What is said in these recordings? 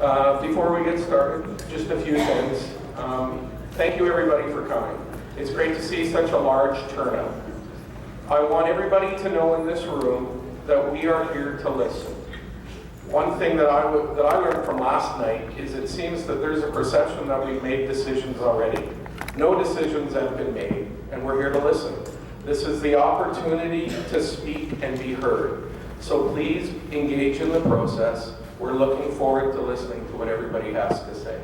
Before we get started, just a few things. Thank you everybody for coming. It's great to see such a large turnout. I want everybody to know in this room that we are here to listen. One thing that I learned from last night is it seems that there's a perception that we've made decisions already. No decisions have been made, and we're here to listen. This is the opportunity to speak and be heard. So please engage in the process. We're looking forward to listening to what everybody has to say.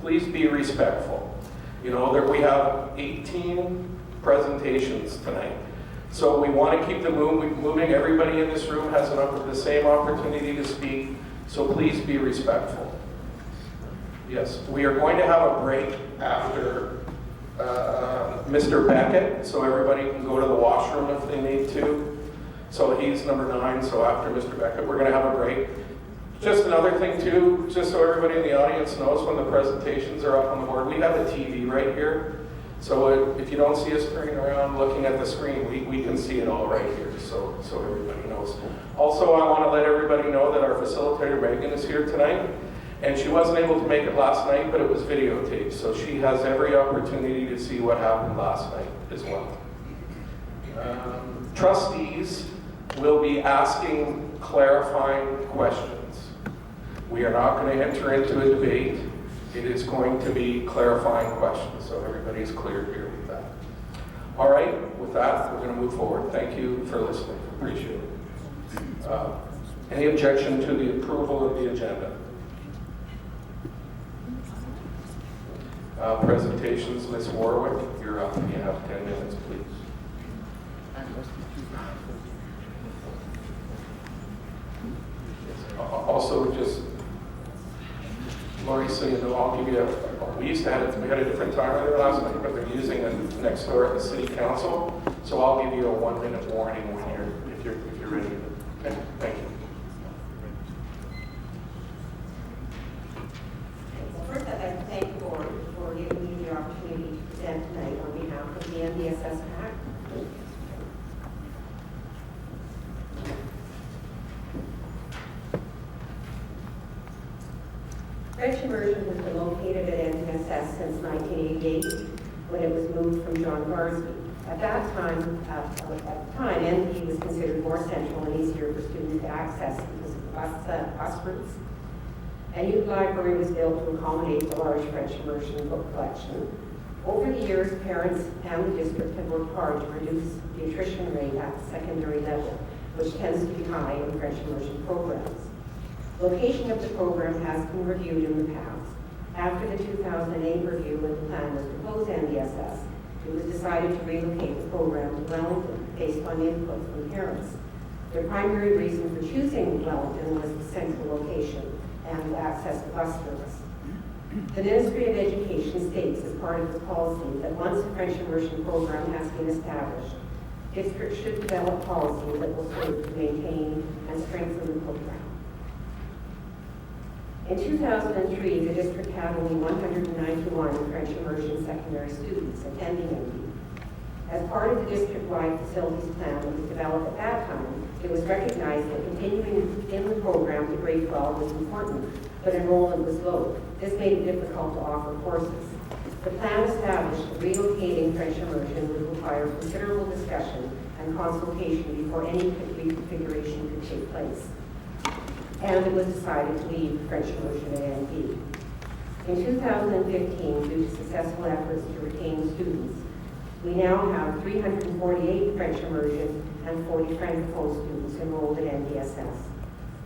Please be respectful. You know, that we have 18 presentations tonight. So we want to keep the moving. Everybody in this room has the same opportunity to speak. So please be respectful. Yes, we are going to have a break after Mr. Beckett, so everybody can go to the washroom if they need to. So he's number 9, so after Mr. Beckett, we're going to have a break. Just another thing too, just so everybody in the audience knows when the presentations are up on the board, we have a TV right here. So if you don't see us turning around looking at the screen, we can see it all right here, so everybody knows. Also, I want to let everybody know that our facilitator, Megan, is here tonight. And she wasn't able to make it last night, but it was videotaped. So she has every opportunity to see what happened last night as well. Trustees will be asking clarifying questions. We are not going to enter into a debate. It is going to be clarifying questions. So everybody's clear here with that. All right, with that, we're going to move forward. Thank you for listening. Appreciate it. Any objection to the approval of the agenda? Presentations, Ms. Warwick, you're up. You have 10 minutes, please. Also, just, Lori, so you know, I'll give you we used to have it, we had a different timer there last night, but they're using it next door at the City Council, so I'll give you a 1-minute warning when if you're ready. Okay, thank you. First, I'd like to thank the board for giving me the opportunity to present tonight on behalf of the NDSS PAC. French immersion has been located at NDSS since 1988, when it was moved from John Garsby. At the time, ND was considered more central and easier for students to access because of bus routes. A new library was built to accommodate the large French immersion book collection. Over the years, parents and the district have worked hard to reduce the attrition rate at the secondary level, which tends to be high in French immersion programs. Location of the program has been reviewed in the past. After the 2008 review, when the plan was to close NDSS, it was decided to relocate the program to Wellington based on input from parents. The primary reason for choosing Wellington was the central location and access to bus service. The Ministry of Education states as part of its policy that once a French immersion program has been established, districts should develop policy that will serve to maintain and strengthen the program. In 2003, the district had only 191 French immersion secondary students attending ND. As part of the district-wide facilities plan that was developed at that time, it was recognized that continuing in the program to grade 12 was important, but enrollment was low. This made it difficult to offer courses. The plan established that relocating French immersion would require considerable discussion and consultation before any reconfiguration could take place. And it was decided to leave French immersion at ND. In 2015, due to successful efforts to retain students, we now have 348 French immersion and 40 Francophone students enrolled at NDSS.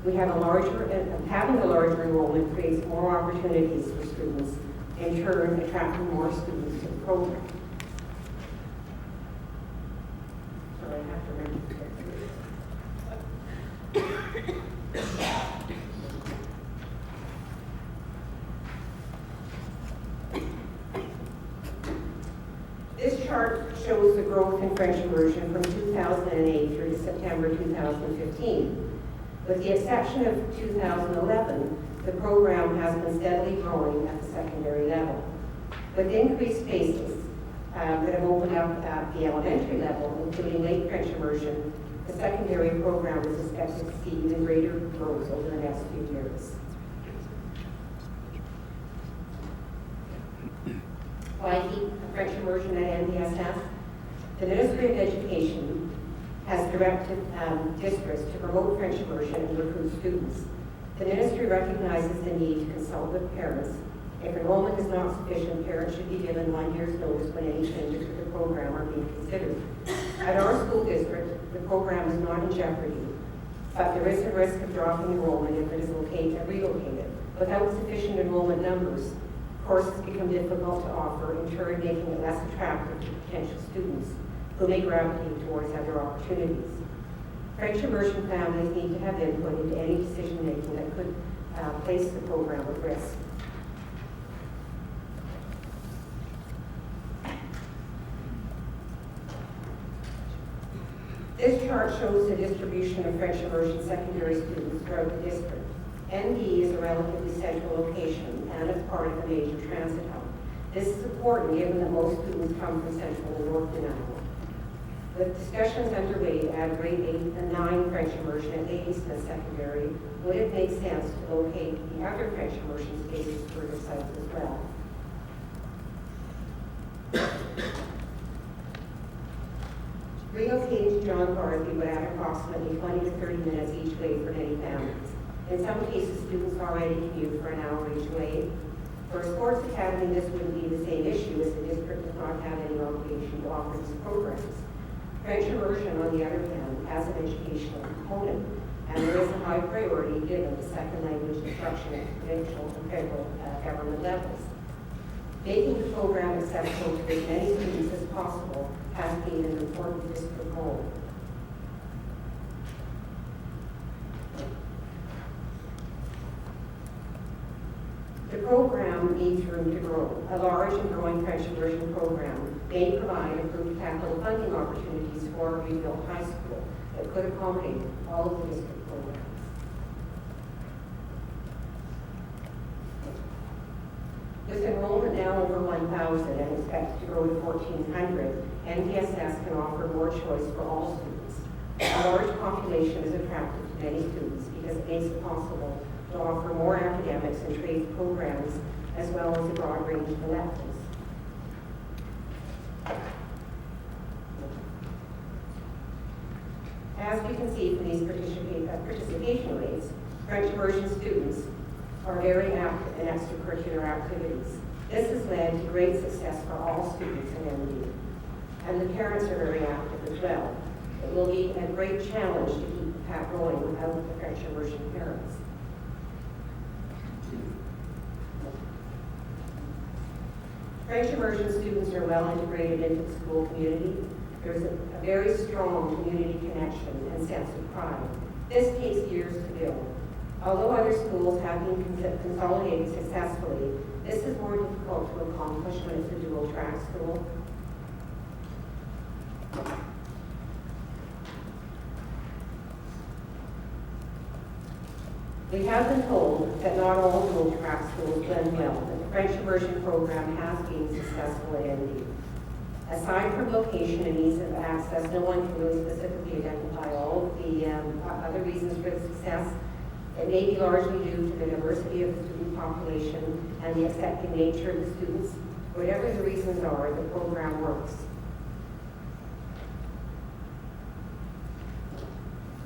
Having a larger enrollment creates more opportunities for students, in turn attracting more students to the program. So I have to remember. This chart shows the growth in French immersion from 2008 through to September 2015. With the exception of 2011, the program has been steadily growing at the secondary level. With increased spaces that have opened up at the elementary level, including late French immersion, the secondary program is expected to see even greater growth over the next few years. immersion at NDSS, the Ministry of Education has directed districts to promote French immersion and recruit students. The ministry recognizes the need to consult with parents. If enrollment is not sufficient, parents should be given 1 year's notice when any changes to the program are being considered. At our school district, the program is not in jeopardy, but there is a risk of dropping enrollment if it is relocated. Without sufficient enrollment numbers, courses become difficult to offer, in turn making it less attractive to potential students who may gravitate towards other opportunities. French immersion families need to have input into any decision-making that could place the program at risk. This chart shows the distribution of French immersion secondary students throughout the district. ND is a relatively central location and it's part of a major transit hub. This is important given that most students come from central and north Nanaimo. With discussions underway to add grade 8 and 9 French immersion at Ladysmith Secondary, would it make sense to locate the other French immersion spaces further south as well? Relocating to John Garvey would add approximately 20 to 30 minutes each way for many families. In some cases, students already commute for an hour each way. For a sports academy, this wouldn't be the same issue as the district does not have any obligation to offer these programs. French immersion, on the other hand, has an educational component, and there is a high priority given to second language instruction at provincial and federal government levels. Making the program accessible to as many students as possible has been an important district goal. The program needs room to grow. A large and growing French immersion program may provide improved capital funding opportunities for a rebuilt high school that could accommodate all of the district programs. With enrollment now over 1,000 and expected to grow to 1,400, NDSS can offer more choice for all students. A large population is attractive to many students because it makes it possible to offer more academics and trades programs as well as a broad range of electives. As we can see from these participation rates, French immersion students are very active in extracurricular activities. This has led to great success for all students in MD, and the parents are very active as well. It will be a great challenge to keep the path going without the French immersion parents. French immersion students are well integrated into the school community. There's a very strong community connection and sense of pride. This takes years to build. Although other schools have been consolidated successfully, this is more difficult to accomplish when it's a dual-track school. We have been told that not all dual-track schools blend well, but the French immersion program has been successful at ND. Aside from location and ease of access, no one can really specifically identify all of the other reasons for the success. It may be largely due to the diversity of the student population and the accepting nature of the students. Whatever the reasons are, the program works.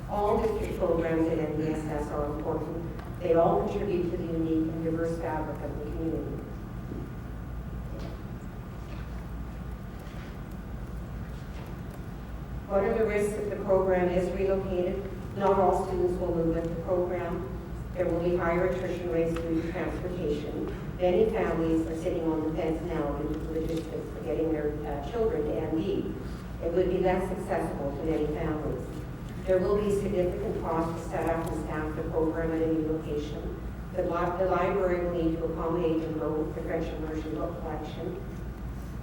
All district programs at NDSS are important. They all contribute to the unique and diverse fabric of the community. What are the risks if the program is relocated? Not all students will move with the program. There will be higher attrition rates due to transportation. Many families are sitting on the fence now due to logistics for getting their children to ND. It would be less accessible to many families. There will be significant costs to set up and staff the program at a new location. The library will need to accommodate and grow the French immersion book collection.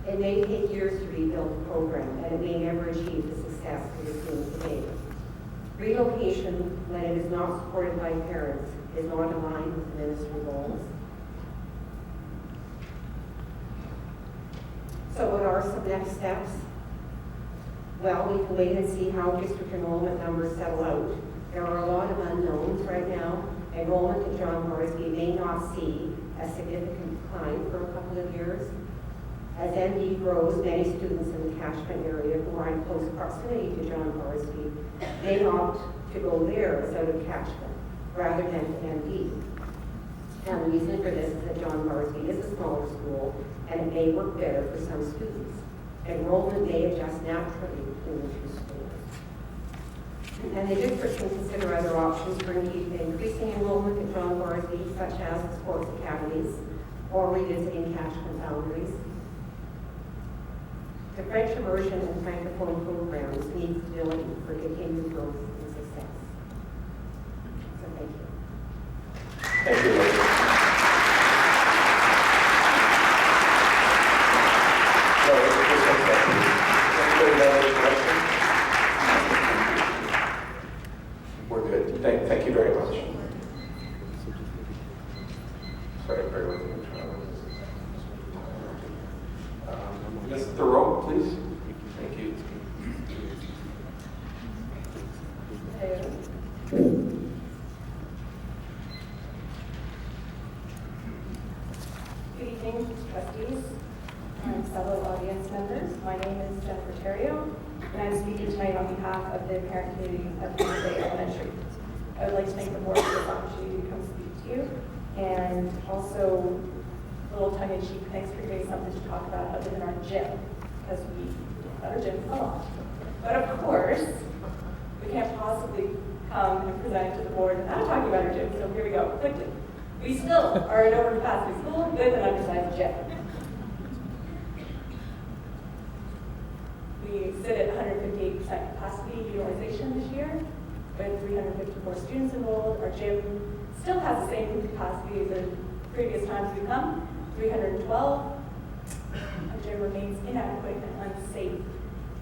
It may take years to rebuild the program, and it may never achieve the success it is seen today. Relocation, when it is not supported by parents, is not aligned with the ministry goals. So what are some next steps? Well, we can wait and see how district enrollment numbers settle out. There are a lot of unknowns right now. Enrollment at John Morsby may not see a significant decline for a couple of years. As ND grows, many students in the catchment area who are in close proximity to John Barsby, they opt to go there as out of catchment rather than to ND. And the reason for this is that John Barsby is a smaller school and it may work better for some students. Enrollment may adjust naturally between the two schools. And the district can consider other options for increasing enrollment at John Barsby, such as the sports academies or revisiting catchment boundaries. The French immersion and francophone programs need stability for continued growth and success. So thank you. Thank you, Lily. Anybody have any questions? We're good. Thank you very much. Sorry, bear with me. Ms. Thoreau, please. Thank you. Good evening, trustees and fellow audience members. My name is Jennifer Terrio, and I'm speaking tonight on behalf of the parent community of Green Bay Elementary. I would like to thank the board for this opportunity to come speak to you, and also, a little tongue-in-cheek, thanks for giving me something to talk about other than our gym, because we talk about our gym a lot. But of course, we can't possibly come and present it to the board without talking about our gym, so here we go, quickly. We still are an overcapacity school with an undersized gym. We sit at 158% capacity utilization this year, with 354 students enrolled. Our gym still has the same capacity as the previous times we come, 312. Our gym remains inadequate and unsafe.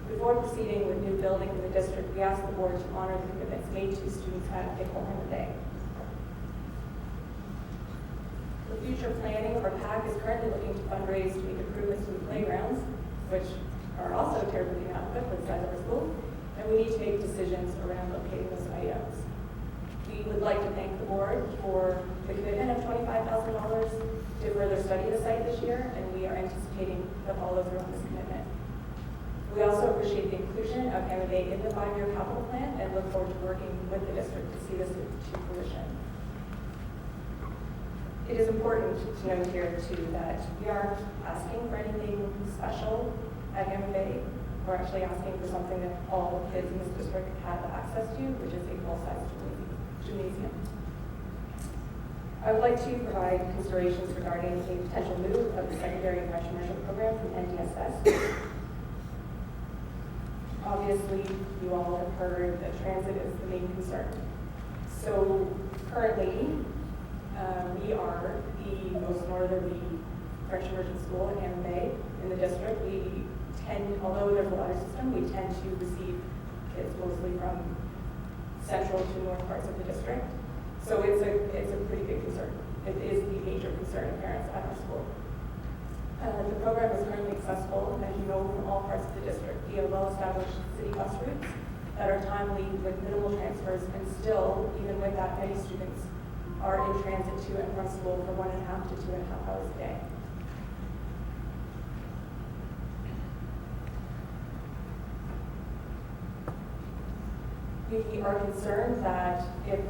Before proceeding with new building in the district, we asked the board to honor the commitments made to students at Pick Home in the Day. The future planning of our PAC is currently looking to fundraise to make improvements to the playgrounds, which are also terribly inadequate for the size of our school, and we need to make decisions around locating those items. We would like to thank the board for the commitment of $25,000 to further study the site this year, and we are anticipating the follow through on this commitment. We also appreciate the inclusion of MMA in the 5-year capital plan and look forward to working with the district to see this to fruition. It is important to note here too that we aren't asking for anything special at MMA. We're actually asking for something that all kids in this district have access to, which is a full-size gymnasium. I would like to provide considerations regarding a potential move of the secondary French immersion program from NDSS. Obviously, you all have heard that transit is the main concern. So currently, we are the most northerly French immersion school at Hammond Bay in the district. We tend, although there's a water system, we tend to receive kids mostly from central to north parts of the district. So it's a pretty big concern. It is the major concern of parents at our school. The program is currently accessible, as you know, from all parts of the district via well-established city bus routes that are timely with minimal transfers, and still, even with that, many students are in transit to and from school for 1.5 to 2.5 hours a day. We are concerned that if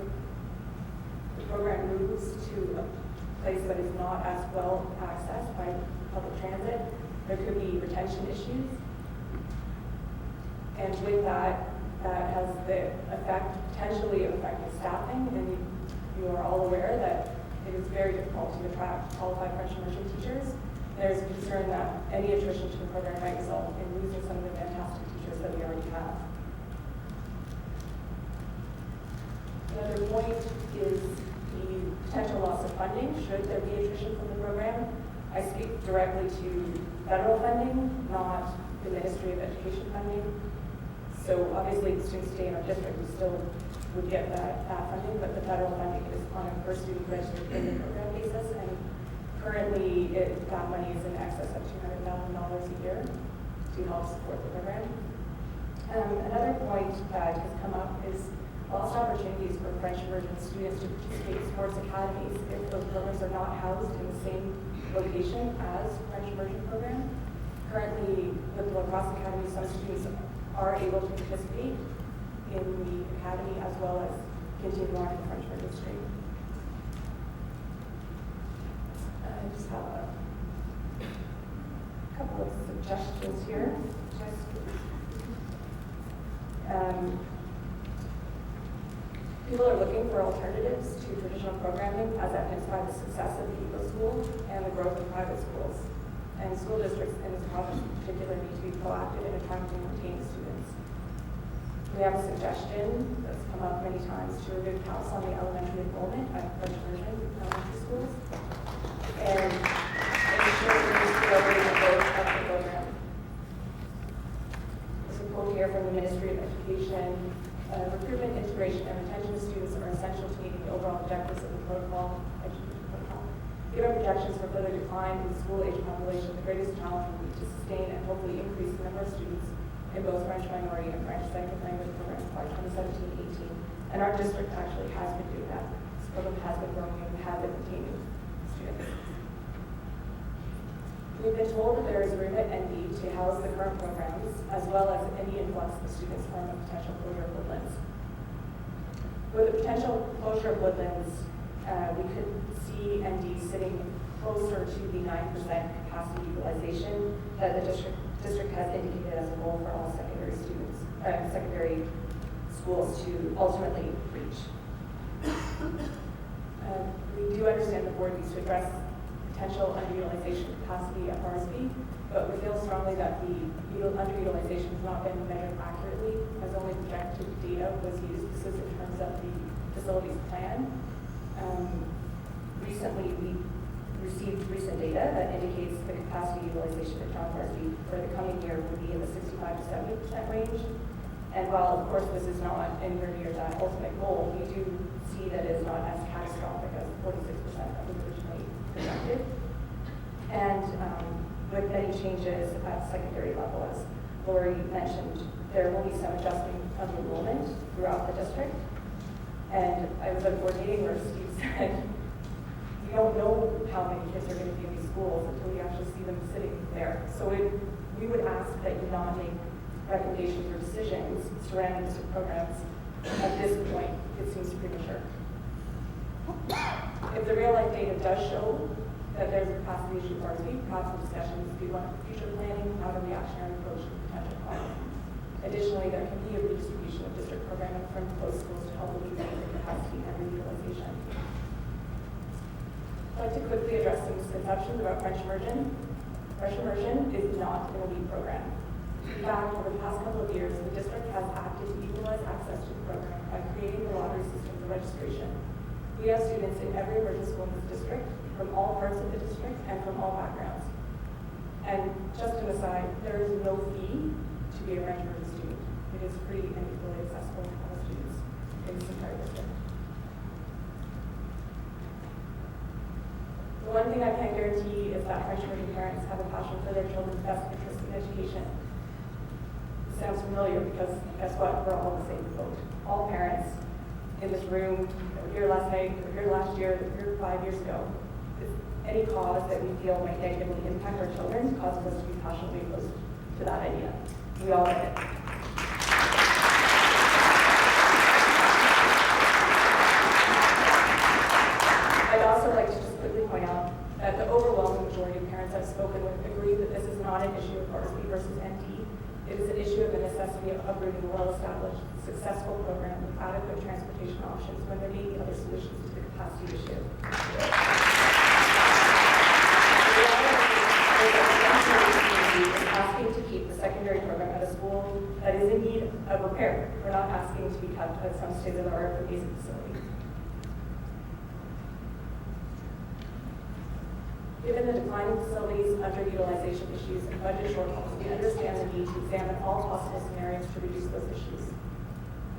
the program moves to a place that is not as well accessed by public transit, there could be retention issues. And with that, that has the effect, potentially affecting staffing, and you are all aware that it is very difficult to attract qualified French immersion teachers. There's a concern that any attrition to the program might result in losing some of the fantastic teachers that we already have. Another point is the potential loss of funding should there be attrition from the program. I speak directly to federal funding, not the Ministry of Education funding. So obviously the students stay in our district, we still would get that funding, but the federal funding is on a per student registered payment program basis, and currently that money is in excess of $200,000 a year to help support the program. Another point that has come up is lost opportunities for French immersion students to participate in sports academies if those programs are not housed in the same location as French immersion program. Currently, with La Crosse Academy, some students are able to participate in the academy as well as continue on in the French registry. I just have a couple of suggestions here. People are looking for alternatives to traditional programming as evidenced by the success of the Eagle School and the growth of private schools. And school districts in this province in particular need to be proactive in attracting and retaining students. We have a suggestion that's come up many times to remove caps on the elementary enrollment at French immersion elementary schools and ensure the scalability and growth of the program. There's a quote here from the Ministry of Education. Recruitment, integration, and retention of students are essential to meeting the overall objectives of the education protocol. Given projections for further decline in the school age population, the greatest challenge will be to sustain and hopefully increase the number of students in both French minority and French second language programs by 2017-18. And our district actually has been doing that. This program has been growing and we have been retaining students. We've been told that there is room at ND to house the current programs, as well as any influx of students from a potential closure of Woodlands. With the potential closure of Woodlands, we could see ND sitting closer to the 9% capacity utilization that the district has indicated as a goal for all secondary students, secondary schools to ultimately reach. We do understand the board needs to address potential underutilization capacity at Barsby, but we feel strongly that the underutilization has not been measured accurately, as only projected data was used. This is in terms of the facilities plan. Recently, we received recent data that indicates the capacity utilization at John Barsby for the coming year would be in the 65 to 70% range. And while, of course, this is not anywhere near that ultimate goal, we do see that it is not as catastrophic as 46% that was originally projected. And with any changes at secondary level, as Lori mentioned, there will be some adjustment of enrollment throughout the district. And I was at a board meeting where Steve said, we don't know how many kids are going to be in these schools until we actually see them sitting there. So we would ask that you not make recommendations or decisions surrounding district programs at this point. It seems premature. If the real life data does show that there's a capacity issue for Barsby, perhaps some discussions be one for future planning, how to reactionary approach to potential problems. Additionally, there can be a redistribution of district programming from closed schools to help alleviate the capacity and reutilization. I'd like to quickly address some misconceptions about French immersion. French immersion is not an elite program. In fact, over the past couple of years, the district has acted to equalize access to the program by creating the lottery system for registration. We have students in every immersion school in this district, from all parts of the district and from all backgrounds. And just an aside, there is no fee to be a French immersion student. It is free and equally accessible to all students in this entire district. The one thing I can guarantee is that French immersion parents have a passion for their children's best interest in education. It sounds familiar because guess what? We're all in the same boat. All parents in this room that were here last night, that were here last year, that were here 5 years ago. Any cause that we feel might negatively impact our children causes us to be passionately opposed to that idea. We all get it. I'd also like to just quickly point out that the overwhelming majority of parents I've spoken with agree that this is not an issue of Barsby versus ND. It is an issue of the necessity of uprooting a well-established, successful program with adequate transportation options when there may be other solutions to the capacity issue. Asking to keep the secondary program at a school that is in need of repair. We're not asking to be kept at some state-of-the-art amazing facility. Given the declining facilities, underutilization issues, and budget shortfalls, we understand the need to examine all possible scenarios to reduce those issues.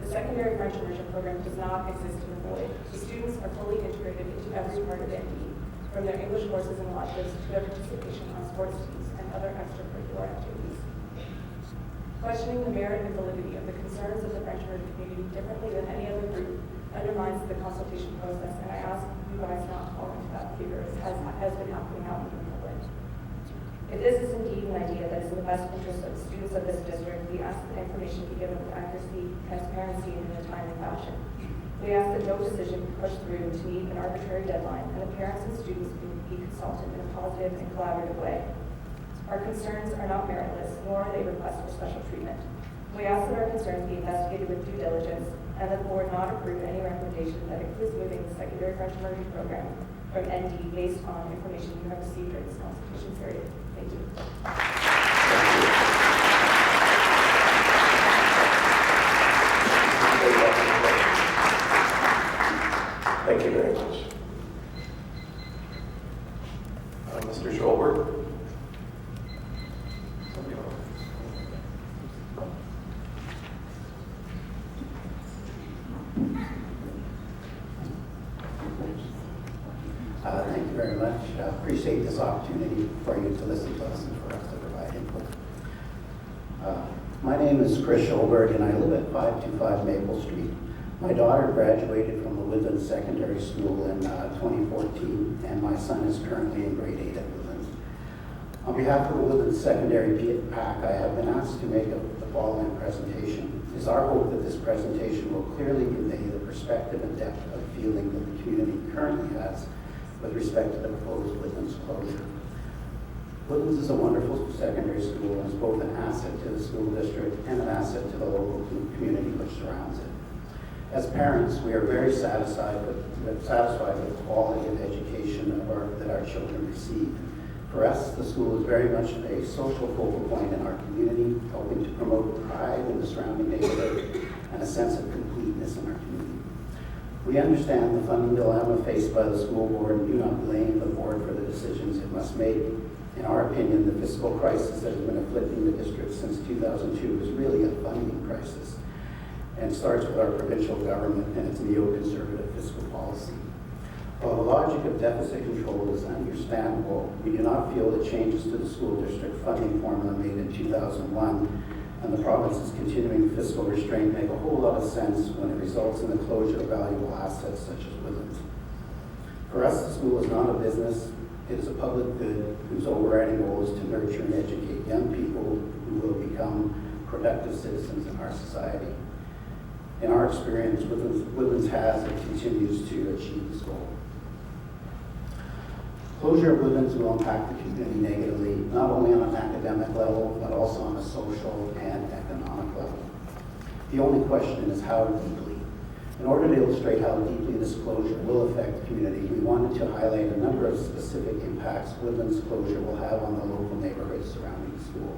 The secondary French immersion program does not exist in the void. The students are fully integrated into every part of ND, from their English courses and electives to their participation on sports teams and other extracurricular activities. Questioning the merit and validity of the concerns of the French immersion community differently than any other group undermines the consultation process, and I ask you guys not to fall into that behavior as has been happening out in the public. If this is indeed an idea that is in the best interest of the students of this district, we ask that information be given with accuracy, transparency, and in a timely fashion. We ask that no decision be pushed through to meet an arbitrary deadline, and the parents and students be consulted in a positive and collaborative way. Our concerns are not meritless, nor are they requests for special treatment. We ask that our concerns be investigated with due diligence, and that the board not approve any recommendation that includes moving the secondary French immersion program from ND based on information you have received during this consultation period. Thank you. Thank you very much. Mr. Schulberg? Thank you very much. Appreciate this opportunity for you to listen to us and for us to provide input. My name is Chris Schulberg, and I live at 525 Maple Street. My daughter graduated from the Woodlands Secondary School in 2014, and my son is currently in grade 8 at Woodlands. On behalf of the Woodlands Secondary PAC, I have been asked to make the following presentation. It is our hope that this presentation will clearly convey the perspective and depth of feeling that the community currently has with respect to the proposed Woodlands closure. Woodlands is a wonderful secondary school and is both an asset to the school district and an asset to the local community which surrounds it. As parents, we are very satisfied with the quality of education that our children receive. For us, the school is very much a social focal point in our community, helping to promote pride in the surrounding neighborhood and a sense of completeness in our community. We understand the funding dilemma faced by the school board and do not blame the board for the decisions it must make. In our opinion, the fiscal crisis that has been afflicting the district since 2002 is really a funding crisis and starts with our provincial government and its neoconservative fiscal policy. While the logic of deficit control is understandable, we do not feel that changes to the school district funding formula made in 2001 and the province's continuing fiscal restraint make a whole lot of sense when it results in the closure of valuable assets such as Woodlands. For us, the school is not a business. It is a public good whose overriding goal is to nurture and educate young people who will become productive citizens in our society. In our experience, Woodlands has and continues to achieve this goal. Closure of Woodlands will impact the community negatively, not only on an academic level, but also on a social and economic level. The only question is how deeply. In order to illustrate how deeply this closure will affect the community, we wanted to highlight a number of specific impacts Woodlands closure will have on the local neighborhoods surrounding the school.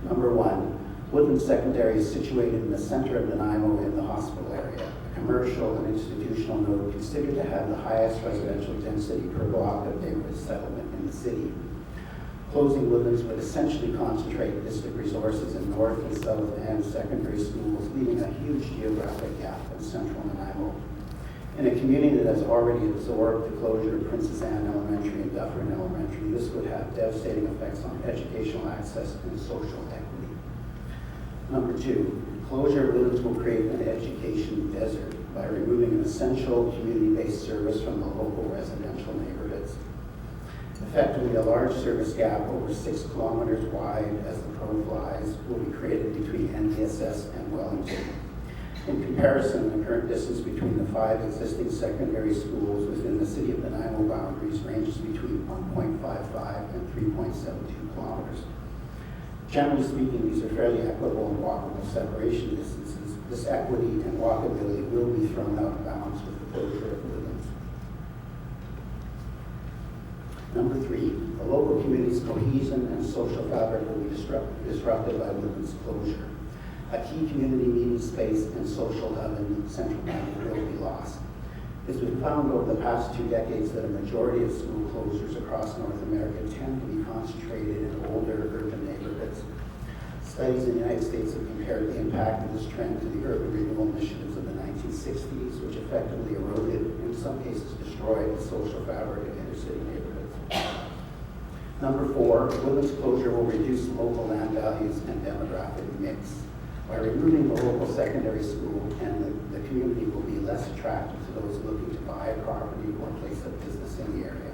Number one, Woodlands Secondary is situated in the center of Nanaimo in the hospital area, a commercial and institutional node considered to have the highest residential density per block of neighborhood settlement in the city. Closing Woodlands would essentially concentrate district resources in north and south end secondary schools, leaving a huge geographic gap in central Nanaimo. In a community that has already absorbed the closure of Princess Anne Elementary and Dufferin Elementary, this would have devastating effects on educational access and social equity. Number two, closure of Woodlands will create an education desert by removing an essential community-based service from the local residential neighborhoods. Effectively, a large service gap over 6 kilometers wide as the crow flies will be created between NDSS and Wellington. In comparison, the current distance between the 5 existing secondary schools within the city of Nanaimo boundaries ranges between 1.55 and 3.72 kilometers. Generally speaking, these are fairly equitable and walkable separation distances. This equity and walkability will be thrown out of balance with the closure of Woodlands. Number three, the local community's cohesion and social fabric will be disrupted by Woodlands closure. A key community meeting space and social hub in central Nanaimo will be lost. It's been found over the past 2 decades that a majority of school closures across North America tend to be concentrated in older urban neighborhoods. Studies in the United States have compared the impact of this trend to the urban renewal initiatives of the 1960s, which effectively eroded, in some cases destroyed, the social fabric of inner city neighborhoods. Number four, Woodlands closure will reduce local land values and demographic mix. By removing the local secondary school, and the community will be less attractive to those looking to buy a property or place of business in the area.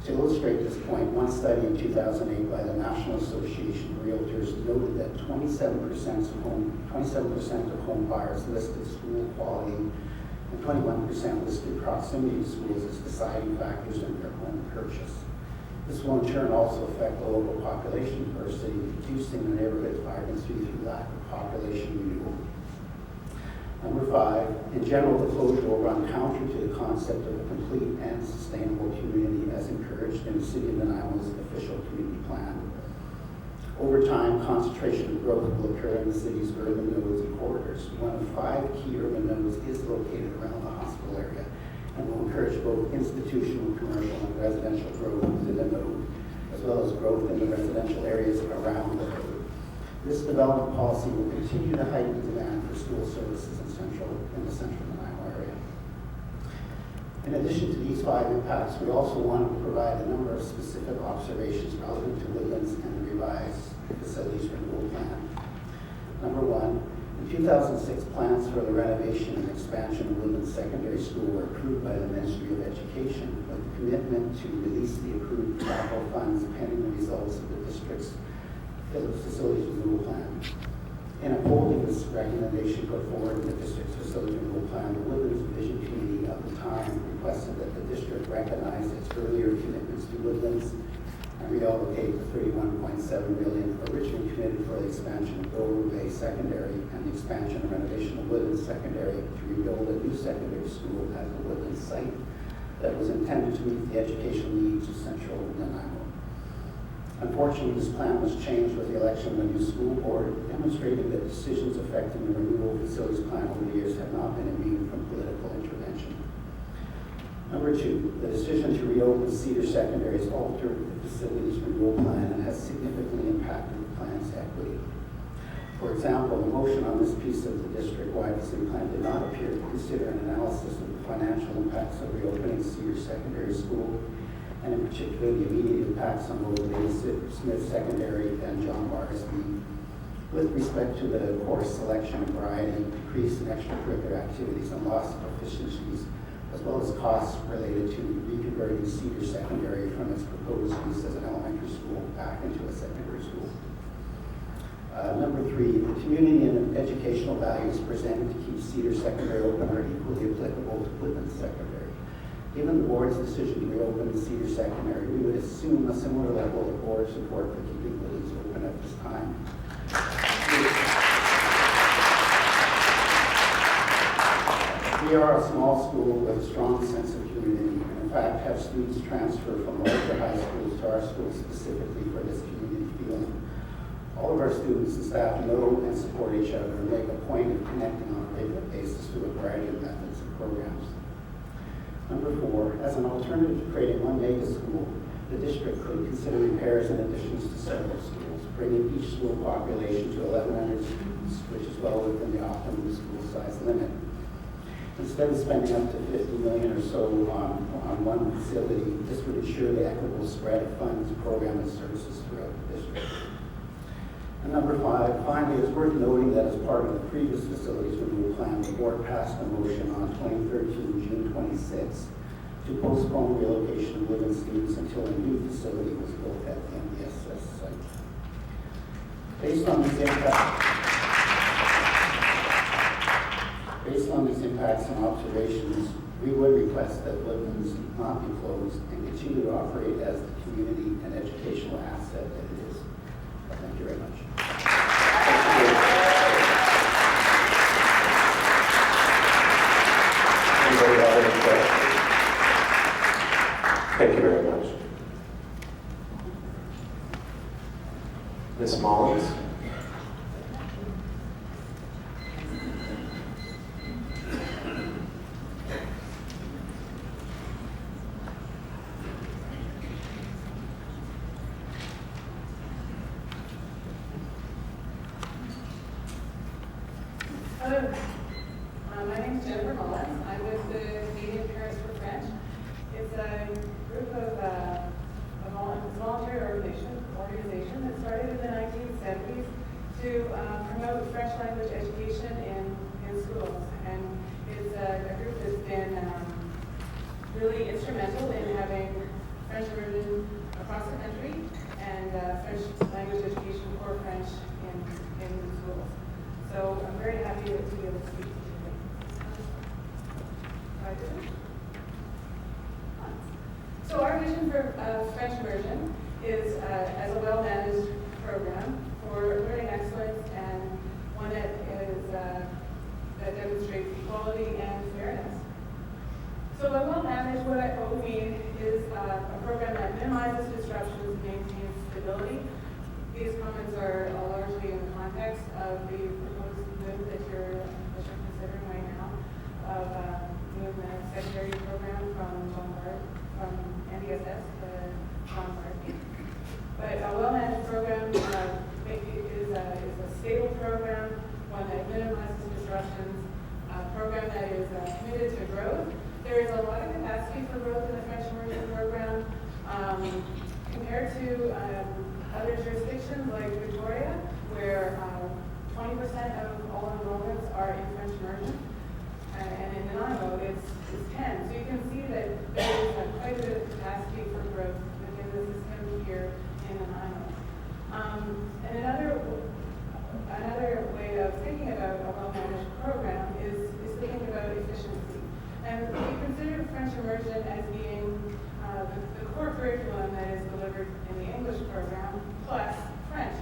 To illustrate this point, one study in 2008 by the National Association of Realtors noted that 27% of home buyers listed school quality and 21% listed proximity to schools as deciding factors in their home purchase. This will in turn also affect the local population diversity, reducing the neighborhood's vibrancy through lack of population renewal. Number 5, in general, the closure will run counter to the concept of a complete and sustainable community as encouraged in the City of Nanaimo's official community plan. Over time, concentration of growth will occur in the city's urban nodes and corridors. One of 5 key urban nodes is located around the hospital area and will encourage both institutional, commercial, and residential growth within the node, as well as growth in the residential areas around the node. This development policy will continue to heighten demand for school services in the central Nanaimo area. In addition to these 5 impacts, we also want to provide a number of specific observations relevant to Woodlands and the revised facilities renewal plan. Number 1, in 2006, plans for the renovation and expansion of Woodlands Secondary School were approved by the Ministry of Education with a commitment to release the approved capital funds pending the results of the district's facilities renewal plan. In upholding this recommendation put forward in the district's facility renewal plan, the Woodlands Division Committee of the time requested that the district recognize its earlier commitments to Woodlands and reallocate the $31.7 million originally committed for the expansion of Dover Bay Secondary and the expansion and renovation of Woodlands Secondary to rebuild a new secondary school at the Woodlands site that was intended to meet the educational needs of central Nanaimo. Unfortunately, this plan was changed with the election of a new school board, demonstrating that decisions affecting the renewal facilities plan over the years have not been immune from political intervention. Number 2, the decision to reopen Cedar Secondary has altered the facilities renewal plan and has significantly impacted the plan's equity. For example, the motion on this piece of the district-wide facility plan did not appear to consider an analysis of the financial impacts of reopening Cedar Secondary School, and in particular the immediate impacts on both Lady Smith Secondary and John Barsby, with respect to the course selection and variety, decrease in extracurricular activities, and loss of efficiencies, as well as costs related to reconverting Cedar Secondary from its proposed use as an elementary school back into a secondary school. Number 3, the community and educational values presented to keep Cedar Secondary open are equally applicable to Woodlands Secondary. Given the board's decision to reopen Cedar Secondary, we would assume a similar level of board support for keeping Woodlands open at this time. We are a small school with a strong sense of community, and in fact have students transfer from local high schools to our school specifically for this community feeling. All of our students and staff know and support each other and make a point of connecting on a regular basis through a variety of methods and programs. Number 4, as an alternative to creating one mega school, the district could consider repairs and additions to several schools, bringing each school population to 1,100 students, which is well within the optimum school size limit. Instead of spending up to $50 million or so on one facility, this would ensure the equitable spread of funds, program, and services throughout the district. And number 5, finally, it's worth noting that as part of the previous facilities renewal plan, the board passed a motion on 2013, June 26, to postpone relocation of Woodlands students until a new facility was built at the MDSS site. Based on these impacts and observations, we would request that Woodlands not be closed and continue to operate as the community and educational asset that it is. Thank you very much. Anybody have any questions? Thank you very much. Ms. Mullins? Hello, my name is Jennifer Mullins. I'm with the Canadian Parents for French. It's a group of a voluntary organization that started in the 1970s to promote French language education in schools. And it's a group that's been really instrumental in having French immersion elementary and French language education for French in schools. So I'm very happy to be able to speak to you today. So our vision for French immersion is as a well-managed program for learning excellence and one that is that demonstrates equality and fairness. So by well-managed, what we mean is a program that minimizes disruptions and maintains stability. These comments are largely in the context of the proposed move that you're considering right now of moving the secondary program from NDSS to John Garsky. But a well-managed program is a stable program, one that minimizes disruptions, a program that is committed to growth. There is a lot of capacity for growth in the French immersion program compared to other jurisdictions like Victoria, where 20% of all enrollments are in French immersion, and in Nanaimo it's 10. So you can see that there is quite a bit of capacity for growth within the system here in Nanaimo. And another way of thinking about a well-managed program is thinking about efficiency. And we consider French immersion as being the core curriculum that is delivered in the English program plus French.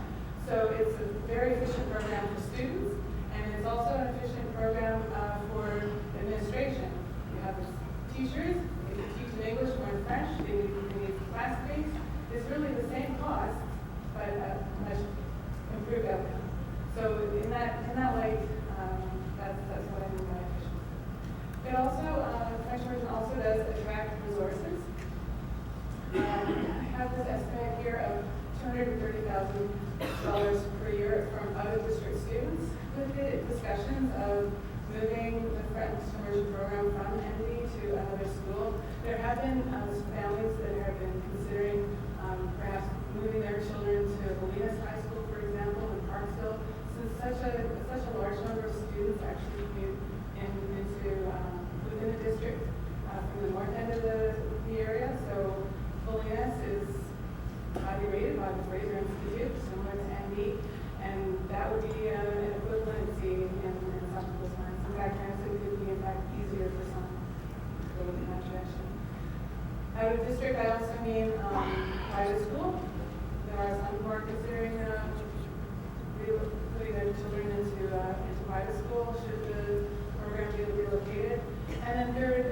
So it's a very efficient program for students, and it's also an efficient program for administration. You have the teachers, they can teach in English or in French, they need class space. It's really the same cost, but a much improved outcome. So in that light, that's what I mean by efficiency. It also, French immersion also does attract resources. I have this estimate here of $230,000 per year from out-of-district students with the discussions of moving the French immersion program from ND to another school. There have been some families that have been considering perhaps moving their children to Bolinas High School, for example, in Parksville, since such a large number of students actually commute into within the district from the north end of the area. So Bolinas is highly rated by the Fraser Institute, similar to ND, and that would be an equivalency in some people's minds. In fact, transit could be in fact easier for some to go in that direction. Out of district, I also mean private school. There are some who are considering putting their children into private school should the program be relocated. And then third,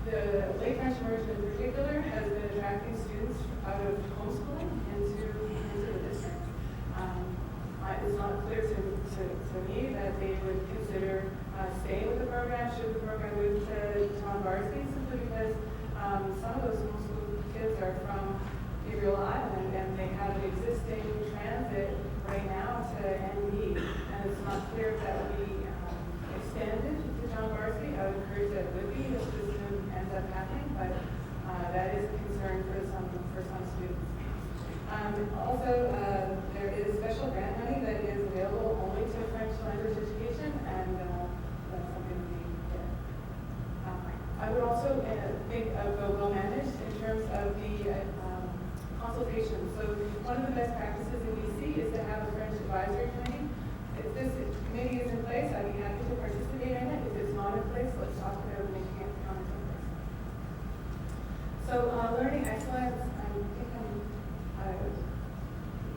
the Lake French immersion in particular has been attracting students out of homeschooling into the district. It's not clear to me that they would consider staying with the program should the program move to John Garsky, simply because some of those homeschool kids are from Gabriel Island and they have an existing transit right now to ND, and it's not clear if that would be extended to John Garsky. I would encourage that it would be if this ends up happening, but that is a concern for some students. Also, there is special grant money that is available only to French language education, and that's something we get. I would also think of well-managed in terms of the consultation. So one of the best practices in BC is to have a French advisory committee. If this committee is in place, I'd be happy to participate in it. If it's not in place, let's talk about making it come into place. So learning excellence, I'm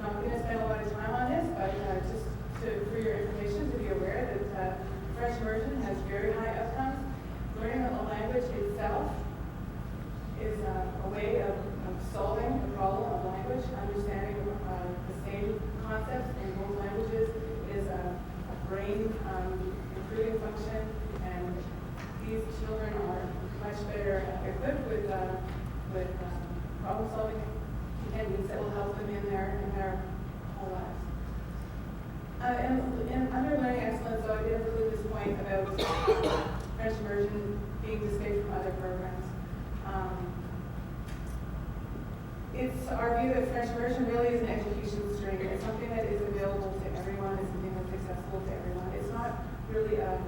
not going to spend a lot of time on this, but just for your information to be aware that French immersion has very high outcomes. Learning a language itself is a way of solving the problem of language. Understanding the same concepts in both languages is a brain improving function, and these children are much better equipped with problem solving techniques that will help them in their whole lives. And under learning excellence, so I did include this point about French immersion being distinct from other programs. It's our view that French immersion really is an education stream. It's something that is available to everyone. It's something that's accessible to everyone. It's not really a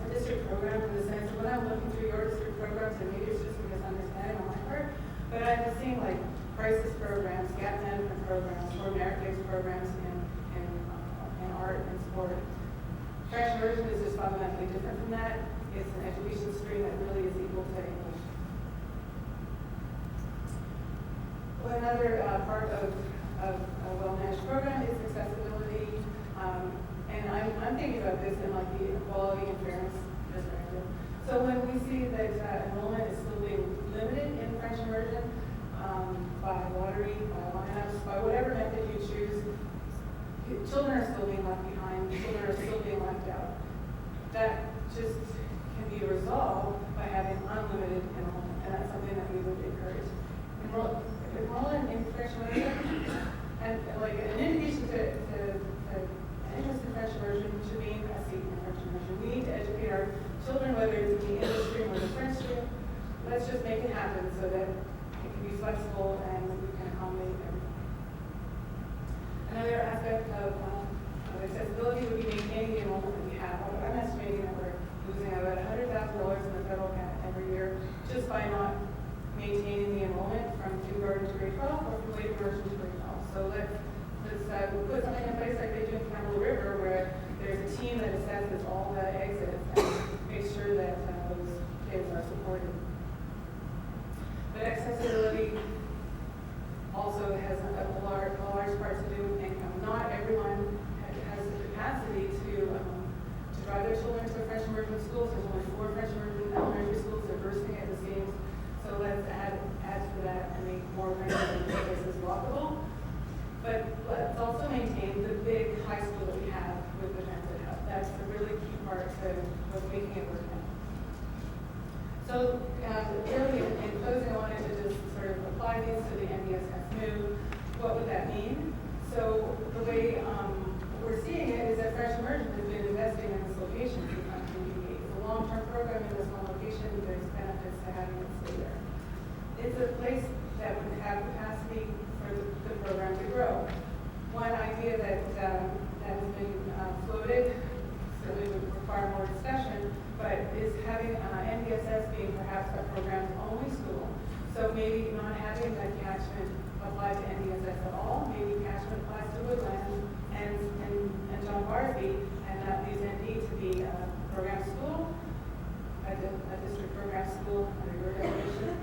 district program in the sense of when I'm looking through your district programs, and maybe it's just a misunderstanding on my part, but I'm seeing like crisis programs, gap management programs, or merit-based programs in art and sport. French immersion is just fundamentally different from that. It's an education stream that really is equal to English. Well, another part of a well-managed program is accessibility. And I'm thinking about this in like the equality and fairness perspective. So when we see that enrollment is still being limited in French immersion by lottery, by lineups, by whatever method you choose, children are still being left behind, children are still being left out. That just can be resolved by having unlimited enrollment, and that's something that we would encourage. Enrollment in French immersion, and like an indication to an interest in French immersion should mean a seat in French immersion. We need to educate our children, whether it's in the English stream or the French stream. Let's just make it happen so that it can be flexible and we can accommodate everyone. Another aspect of accessibility would be maintaining the enrollment that we have. I'm estimating that we're losing about $100,000 in the federal cap every year just by not maintaining the enrollment from kindergarten to grade 12 or from late immersion to grade 12. So let's put something in place like they do in Campbell River, where there's a team that assesses all the exits and makes sure that those kids are supported. But accessibility also has a large part to do with income. Not everyone has the capacity to drive their children to French immersion schools. There's only 4 French immersion elementary schools. They're bursting at the seams. So let's add to that and make more French immersion places walkable. But let's also maintain the big high school that we have with the transit hub. That's a really key part to making it work now. So really, in closing, I wanted to just sort of apply these to the NDSS move. What would that mean? So the way we're seeing it is that French immersion has been investing in this location since 1988. It's a long-term program in this one location. There's benefits to having it stay there. It's a place that would have capacity for the program to grow. One idea that has been floated, certainly would require more discussion, but is having NDSS being perhaps a programs-only school. So maybe not having that catchment apply to NDSS at all, maybe catchment applies to Woodland and John Barsby, and that leaves ND to be a program school, a district program school under your definition.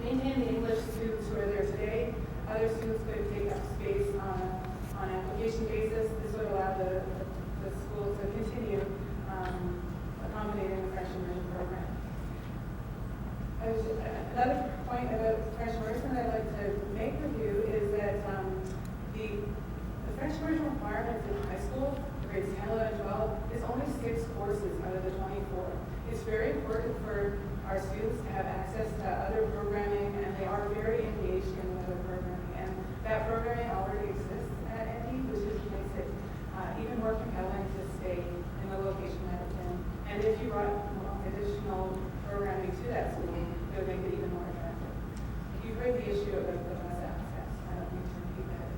Maintain the English students who are there today. Other students could take up space on an application basis. This would allow the school to continue accommodating the French immersion program. Another point about French immersion that I'd like to make with you is that the French immersion requirements in high school, grades 10, 11, 12, is only 6 courses out of the 24. It's very important for our students to have access to other programming, and they are very engaged in other programming. And that programming already exists at ND, which makes it even more compelling to stay in the location that it's in. And if you brought additional programming to that school, it would make it even more attractive. You've heard the issue of the bus access. I don't need to repeat that.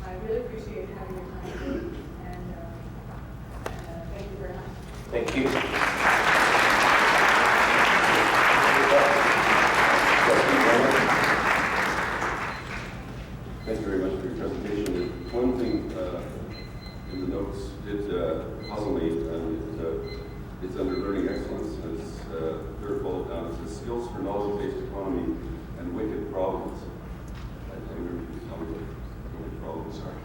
But I really appreciate having your time today, and thank you very much. Thank you. Thank you very much for your presentation. One thing in the notes did puzzle me, and it's under learning excellence. It's third bullet down. It says skills for knowledge-based economy and wicked problems. I wonder if you could tell me what wicked problems are.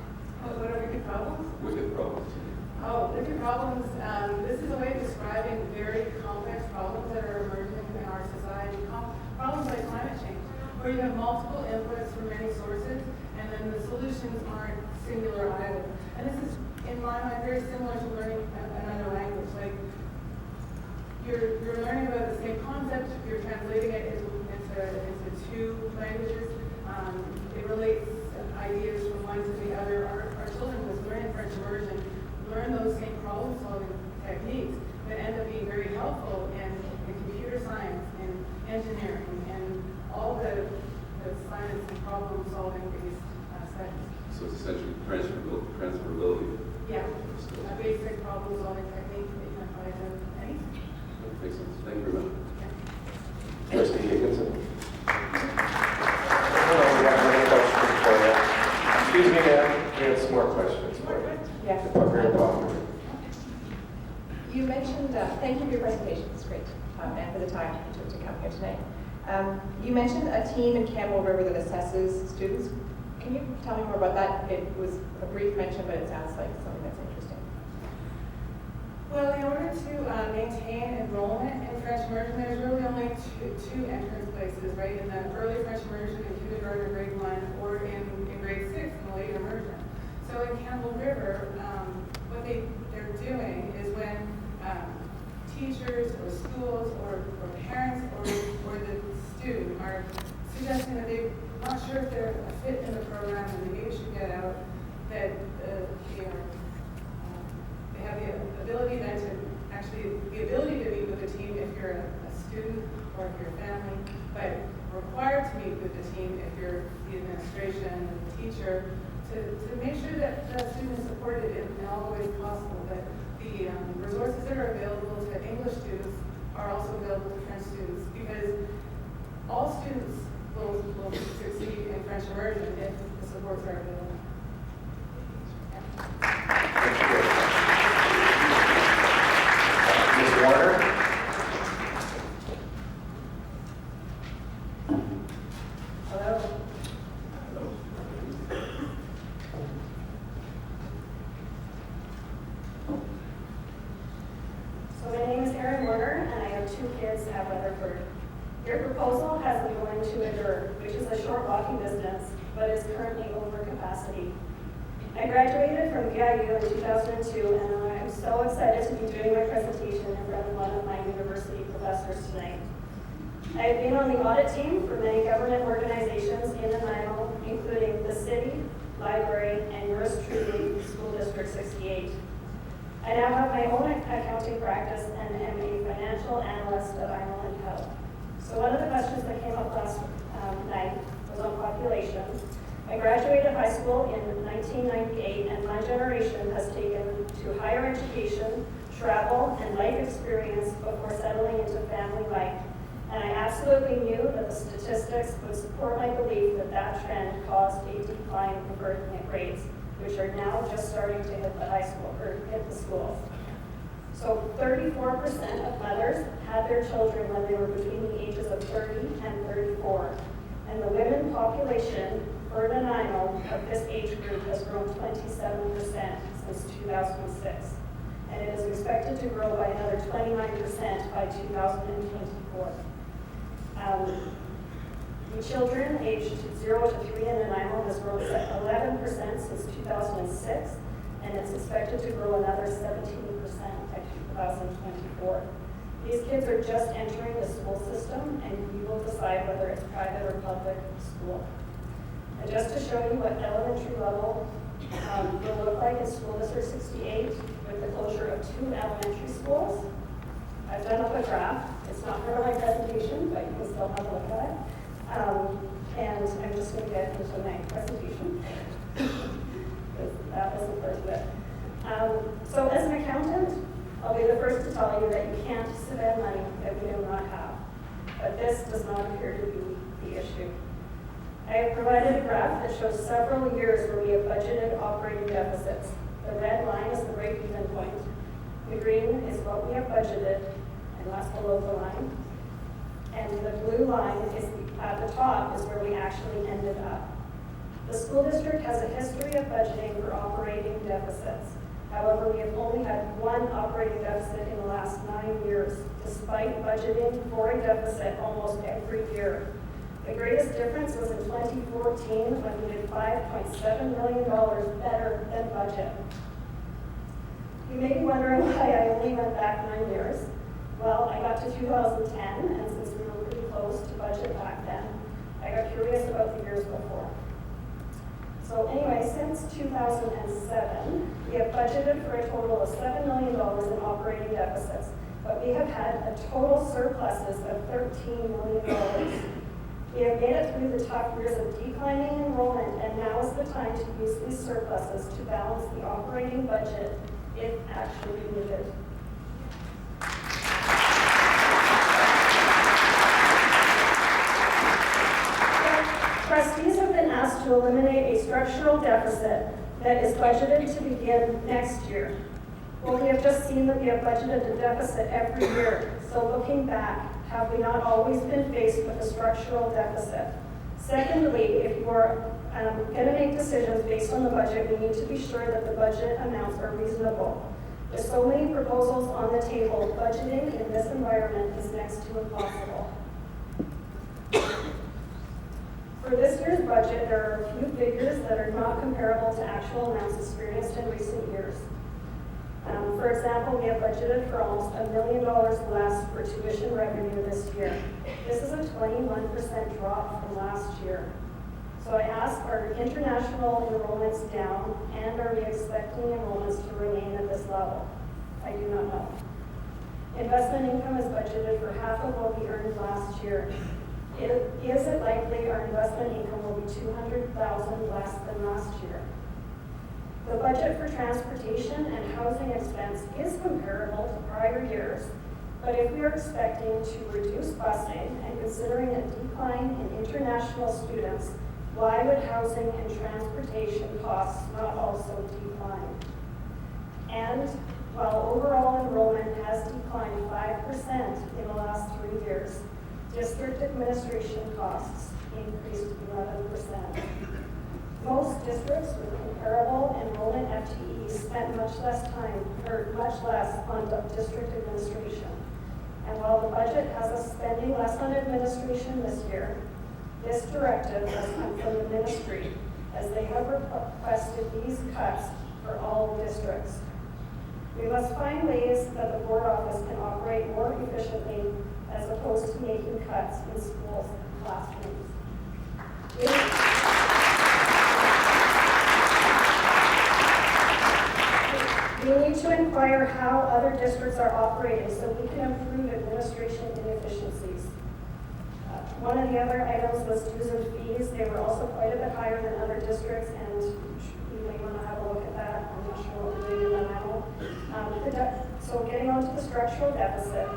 Oh, what are wicked problems? Wicked problems. Oh, wicked problems. This is a way of describing very complex problems that are emerging in our society. Problems like climate change, where you have multiple inputs from many sources, and then the solutions aren't singular either. And this is, in my mind, very similar to learning another language. Like, you're learning about the same concept, you're translating it into 2 languages. It relates ideas from one to the other. Our children was learning French immersion, learn those same problem-solving techniques that end up being very helpful in computer science, in engineering, and all the science and problem-solving based studies. So it's essentially transferability. Yeah, a basic problem-solving technique that you can apply to anything. That makes sense. Thank you very much. Trustee Higginson. Thank you for your presentation. It's great. And for the time you took to come here tonight. You mentioned a team in Campbell River that assesses students. Can you tell me more about that? It was a brief mention, but it sounds like something that's interesting. Well, in order to maintain enrollment in French immersion, there's really only two entrance places, right? In the early French immersion in kindergarten, grade 1, or in grade 6 in the late immersion. So in Campbell River, what they're doing is when teachers or schools or parents or the student are suggesting that they're not sure if they're a fit in the program and maybe should get out, that they have the ability then to actually, the ability to meet with the team if you're a student or if you're a family, but required to meet with the team if you're the administration, the teacher, to make sure that the student is supported in all the ways possible, that the resources that are available to English students are also available to French students, because all students will succeed in French immersion if the supports are available. Ms. Warner? Hello. So my name is Erin Warner, and I have 2 kids at Weatherford. Your proposal has me going to Endure, which is a short walking distance, but is currently over capacity. I graduated from VIU in 2002, and I'm so excited to be doing my presentation in front of one of my university professors tonight. I have been on the audit team for many government organizations in Nanaimo, including the city, library, and yours truly, School District 68. I now have my own accounting practice and am a financial analyst at Island Health. So one of the questions that came up last night was on population. I graduated high school in 1998, and my generation has taken to higher education, travel, and life experience before settling into family life. And I absolutely knew that the statistics would support my belief that that trend caused a decline in birth rates, which are now just starting to hit the high school, or hit the schools. So 34% of mothers had their children when they were between the ages of 30 and 34. And the women population for Nanaimo of this age group has grown 27% since 2006. And it is expected to grow by another 29% by 2024. The children aged 0 to 3 in Nanaimo has grown 11% since 2006, and it's expected to grow another 17% by 2024. These kids are just entering the school system, and we will decide whether it's private or public school. And just to show you what elementary level will look like in School District 68 with the closure of 2 elementary schools, I've done up a graph. It's not part of my presentation, but you can still have a look at it. And I'm just going to get into my presentation, because that wasn't part of it. So as an accountant, I'll be the first to tell you that you can't spend money that we do not have. But this does not appear to be the issue. I have provided a graph that shows several years where we have budgeted operating deficits. The red line is the break-even point. The green is what we have budgeted, and that's below the line. And the blue line is at the top is where we actually ended up. The school district has a history of budgeting for operating deficits. However, we have only had 1 operating deficit in the last 9 years, despite budgeting for a deficit almost every year. The greatest difference was in 2014 when we did $5.7 million better than budget. You may be wondering why I only went back 9 years. Well, I got to 2010, and since we were pretty close to budget back then, I got curious about the years before. So anyway, since 2007, we have budgeted for a total of $7 million in operating deficits, but we have had a total surpluses of $13 million. We have made it through the tough years of declining enrollment, and now is the time to use these surpluses to balance the operating budget if actually needed. Trustees have been asked to eliminate a structural deficit that is budgeted to begin next year. Well, we have just seen that we have budgeted a deficit every year. So looking back, have we not always been faced with a structural deficit? Secondly, if you are going to make decisions based on the budget, we need to be sure that the budget amounts are reasonable. With so many proposals on the table, budgeting in this environment is next to impossible. For this year's budget, there are a few figures that are not comparable to actual amounts experienced in recent years. For example, we have budgeted for almost $1 million less for tuition revenue this year. This is a 21% drop from last year. So I ask, are international enrollments down, and are we expecting enrollments to remain at this level? I do not know. Investment income is budgeted for half of what we earned last year. Is it likely our investment income will be $200,000 less than last year? The budget for transportation and housing expense is comparable to prior years, but if we are expecting to reduce busing and considering a decline in international students, why would housing and transportation costs not also decline? And while overall enrollment has declined 5% in the last 3 years, district administration costs increased 11%. Most districts with comparable enrollment FTEs spent much less on district administration. And while the budget has us spending less on administration this year, this directive has come from the ministry, as they have requested these cuts for all districts. We must find ways that the board office can operate more efficiently as opposed to making cuts in schools and classrooms. We need to inquire how other districts are operating so we can improve administration inefficiencies. One of the other items was dues and fees. They were also quite a bit higher than other districts, and you may want to have a look at that. I'm not sure what we're doing in that memo. So getting on to the structural deficit,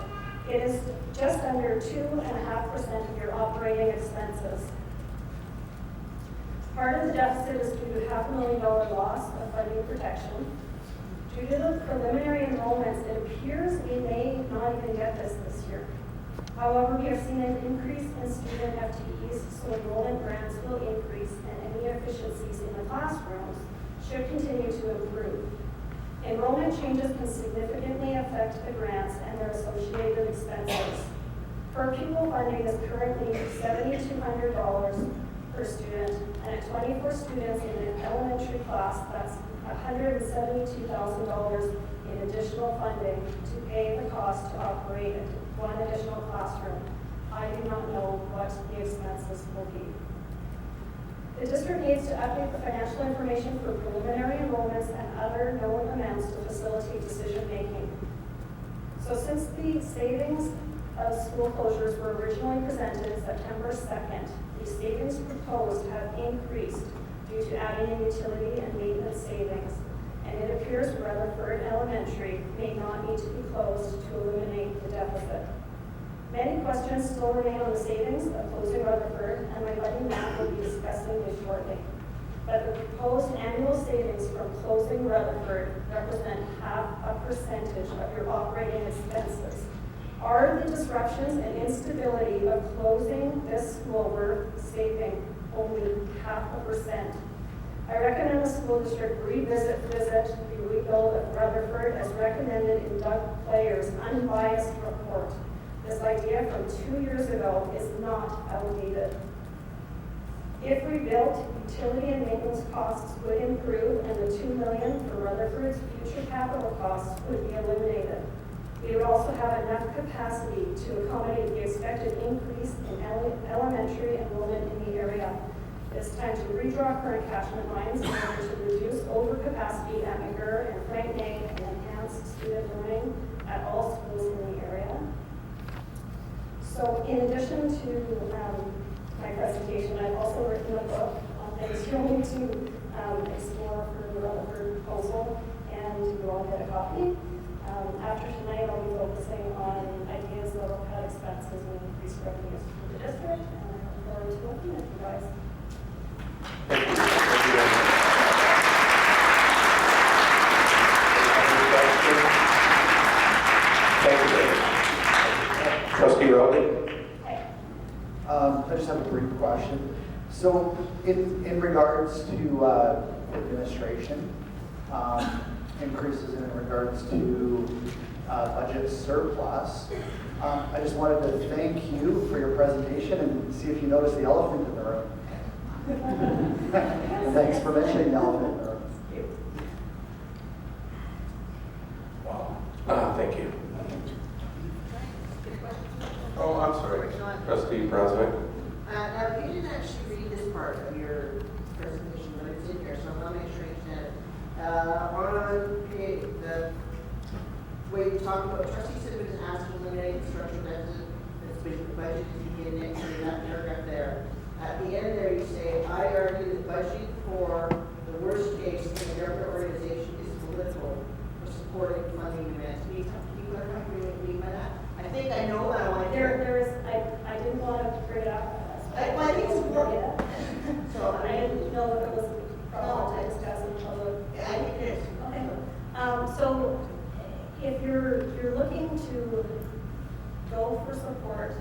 it is just under 2.5% of your operating expenses. Part of the deficit is due to $500,000 loss of funding protection. Due to the preliminary enrollments, it appears we may not even get this year. However, we have seen an increase in student FTEs, so enrollment grants will increase, and any efficiencies in the classrooms should continue to improve. Enrollment changes can significantly affect the grants and their associated expenses. Per pupil funding is currently $7,200 per student, and at 24 students in an elementary class, that's $172,000 in additional funding to pay the cost to operate one additional classroom. I do not know what the expenses will be. The district needs to update the financial information for preliminary enrollments and other known amounts to facilitate decision making. So since the savings of school closures were originally presented September 2nd, the savings proposed have increased due to adding in utility and maintenance savings, and it appears Rutherford Elementary may not need to be closed to eliminate the deficit. Many questions still remain on the savings of closing Rutherford, and my buddy Matt will be discussing this shortly. But the proposed annual savings from closing Rutherford represent 0.5% of your operating expenses. Are the disruptions and instability of closing this school worth saving only 0.5%? I recommend the school district revisit the rebuild of Rutherford as recommended in Doug Player's unbiased report. This idea from 2 years ago is not outdated. If rebuilt, utility and maintenance costs would improve, and the $2 million for Rutherford's future capital costs would be eliminated. We would also have enough capacity to accommodate the expected increase in elementary enrollment in the area. It's time to redraw current catchment lines in order to reduce overcapacity at McGirr and Frank May and enhance student learning at all schools in the area. So in addition to my presentation, I've also written a book on things you'll need to explore for the Rutherford proposal, and you all get a copy. After tonight, I'll be focusing on ideas that will cut expenses and increase revenues for the district, and I look forward to looking at you guys. Thank you. Thank you. I just have a brief question. So in regards to administration, increases in regards to budget surplus, I just wanted to thank you for your presentation and see if you noticed the elephant in the room. And thanks for mentioning the elephant in the room. Wow. Thank you. Oh, I'm sorry. Trustee Brunswick. Now, you didn't actually read this part of your presentation, but it's in here, so I'm not make sure you can. On page, the way you talk about trustee Simmons asked to eliminate the structural deficit that's been budgeted to be annexed in that paragraph there. At the end there, you say, I argue that budgeting for the worst case in the government organization is political for supporting funding demands. Can you clarify what you mean by that? I think I know what I want to hear. I didn't want to bring it up. I think it's important. So I didn't know if it was problematic discussing public. Yeah, I think it is. Okay. So if you're looking to go for support,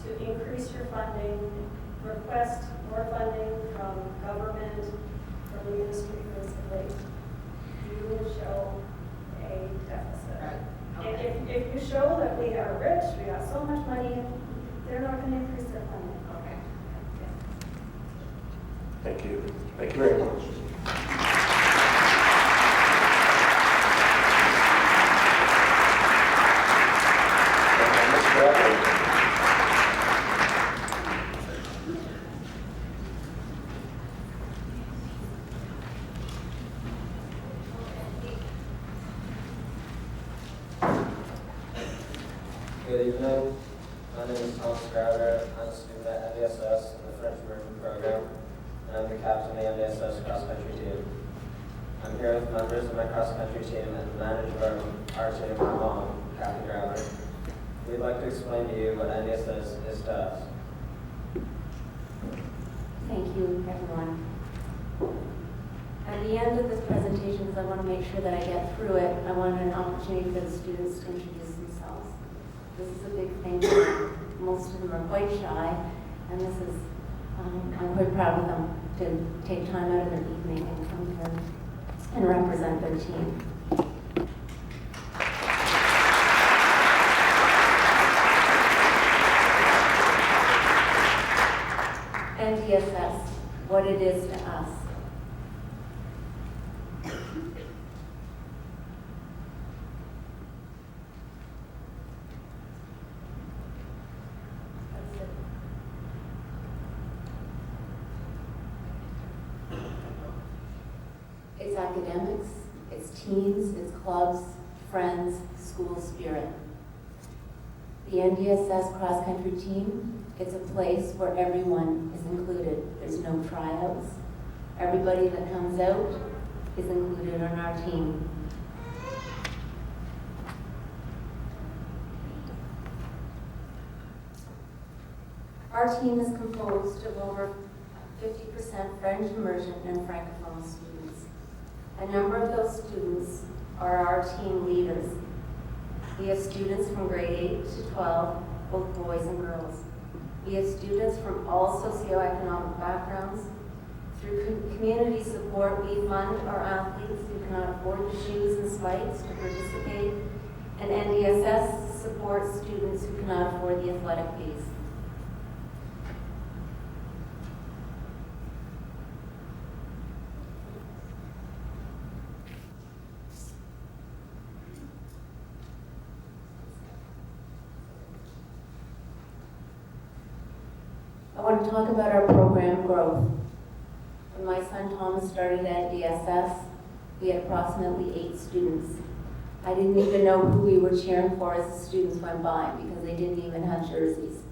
to increase your funding, request more funding from government, from the ministry principally, you will show a deficit. Right. And Okay. if you show that we are rich, we got so much money, they're not going to increase their funding. Okay. Thank you. Thank you very much. Ms. Bradley. Good evening. My name is Tom Scrouter. I'm a student at NDSS in the French Immersion program, and I'm the captain of the NDSS cross-country team. I'm here with members of my cross-country team and the manager of our team, my mom, Kathy Grabber. We'd like to explain to you what NDSS is to us. Thank you, everyone. At the end of this presentation, because I want to make sure that I get through it, I wanted an opportunity for the students to introduce themselves. This is a big thing. Most of them are quite shy, and this is, I'm quite proud of them to take time out of their evening and come here and represent their team. NDSS, what it is to us. It's academics, it's teams, it's clubs, friends, school spirit. The NDSS cross-country team, it's a place where everyone is included. There's no tryouts. Everybody that comes out is included on our team. Our team is composed of over 50% French immersion and Francophone students. A number of those students are our team leaders. We have students from grade 8 to 12, both boys and girls. We have students from all socioeconomic backgrounds. Through community support, we fund our athletes who cannot afford the shoes and spikes to participate, and NDSS supports students who cannot afford the athletic fees. I want to talk about our program growth. When my son Thomas started at DSS, we had approximately 8 students. I didn't even know who we were cheering for as the students went by because they didn't even have jerseys.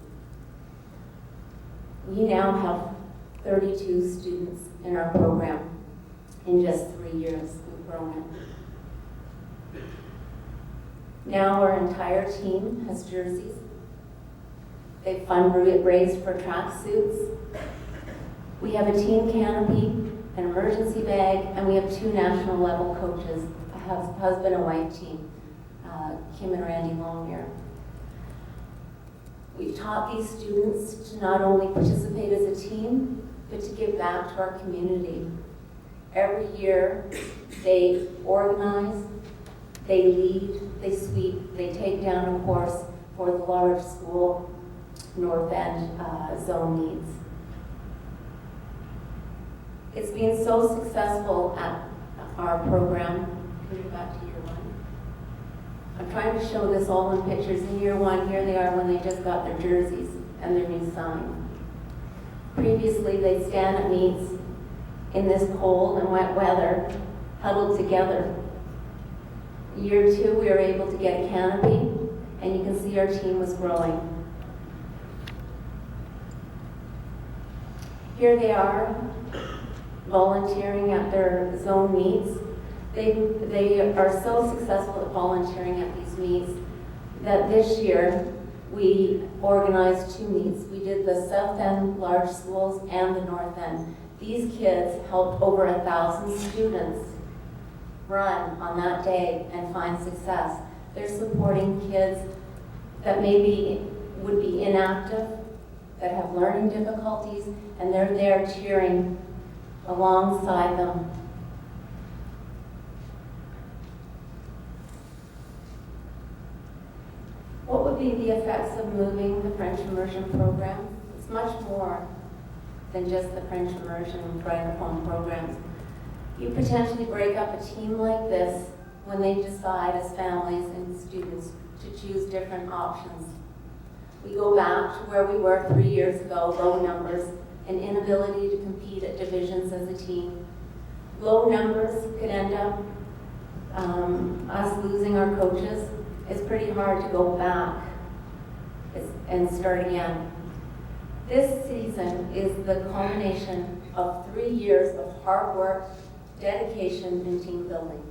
We now have 32 students in our program. In just 3 years, we've grown it. Now our entire team has jerseys. They fundraised for tracksuits. We have a team canopy, an emergency bag, and we have 2 national level coaches, a husband and wife team, Kim and Randy Longyear. We've taught these students to not only participate as a team, but to give back to our community. Every year, they organize, they lead, they sweep, they take down a course for the large school North End zone needs. It's been so successful at our program. Can we go back to year one? I'm trying to show this all in pictures. In year one, here they are when they just got their jerseys and their new sign. Previously, they'd stand at meets in this cold and wet weather, huddled together. Year two, we were able to get a canopy, and you can see our team was growing. Here they are, volunteering at their zone meets. They are so successful at volunteering at these meets that this year we organized 2 meets. We did the South End large schools and the North End. These kids helped over 1,000 students run on that day and find success. They're supporting kids that maybe would be inactive, that have learning difficulties, and they're there cheering alongside them. What would be the effects of moving the French immersion program? It's much more than just the French immersion and francophone programs. You potentially break up a team like this when they decide as families and students to choose different options. We go back to where we were 3 years ago, low numbers, an inability to compete at divisions as a team. Low numbers could end up us losing our coaches. It's pretty hard to go back and start again. This season is the culmination of 3 years of hard work, dedication, and team building.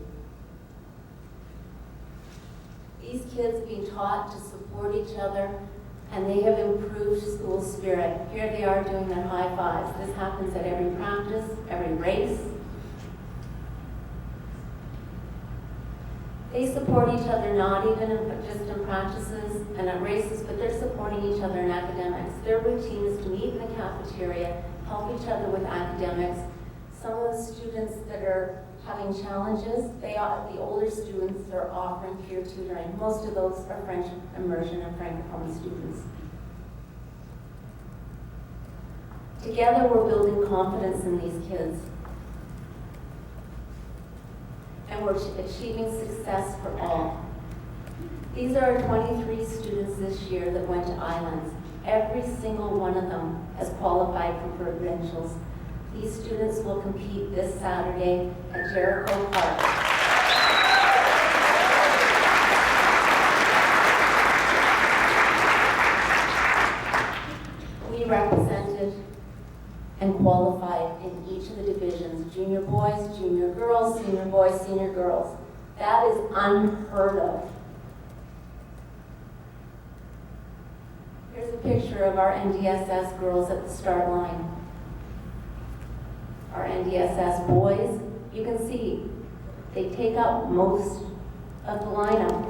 These kids have been taught to support each other, and they have improved school spirit. Here they are doing their high fives. This happens at every practice, every race. They support each other not even just in practices and at races, but they're supporting each other in academics. Their routine is to meet in the cafeteria, help each other with academics. Some of the students that are having challenges, the older students are offering peer tutoring. Most of those are French immersion and francophone students. Together, we're building confidence in these kids. And we're achieving success for all. These are 23 students this year that went to Islands. Every single one of them has qualified for provincials. These students will compete this Saturday at Jericho Park. We represented and qualified in each of the divisions, junior boys, junior girls, senior boys, senior girls. That is unheard of. Here's a picture of our NDSS girls at the start line. Our NDSS boys, you can see, they take up most of the lineup.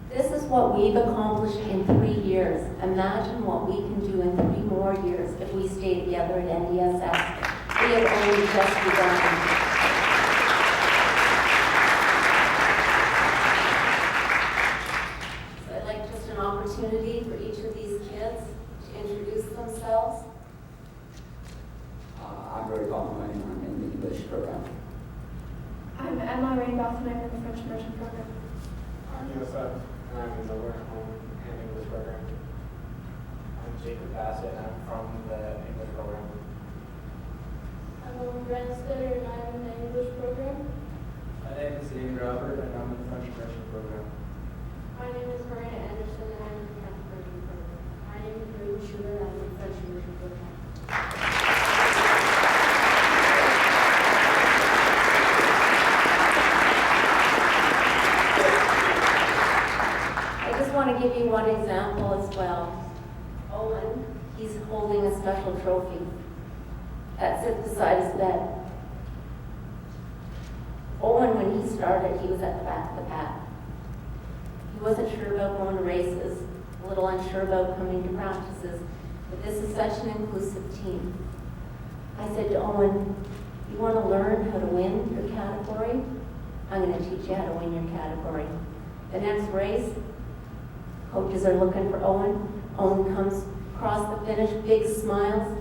This is what we've accomplished in 3 years. Imagine what we can do in 3 more years if we stay together at NDSS. We have only just begun. So I'd like just an opportunity for each of these kids to introduce themselves. I'm very complimenting. I'm in the English program. I'm Emma Rainbow, and I'm in the French immersion program. I'm Yosef, and I'm in the Learn Home and English program. I'm Jacob Bassett, and I'm from the English program. I'm Owen Branstetter, and I'm in the English program. My name is Ian Robert, and I'm in the French immersion program. My name is Marina Anderson, and I'm in the French immersion program. My name is Ruben Schuler, and I'm in the French immersion program. I just want to give you one example as well. Owen, he's holding a special trophy that sits beside his bed. Owen, when he started, he was at the back of the pack. He wasn't sure about going to races, a little unsure about coming to practices, but this is such an inclusive team. I said to Owen, you want to learn how to win your category? I'm going to teach you how to win your category. The next race, coaches are looking for Owen. Owen comes across the finish, big smiles.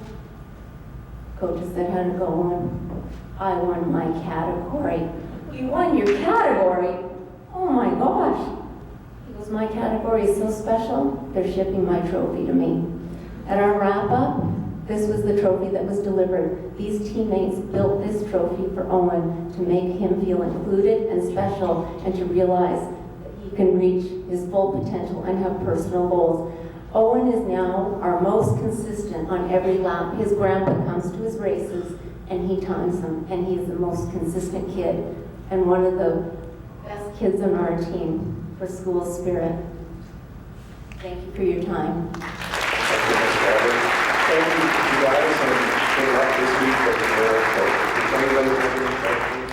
Coaches said, how did it go, Owen? I won my category. You won your category? Oh my gosh. He goes, my category is so special, they're shipping my trophy to me. At our wrap-up, this was the trophy that was delivered. These teammates built this trophy for Owen to make him feel included and special and to realize that he can reach his full potential and have personal goals. Owen is now our most consistent on every lap. His grandpa comes to his races and he times them, and he's the most consistent kid and one of the best kids on our team for school spirit. Thank you for your time. Thank you, you guys, and good luck this week at the If anybody has any questions,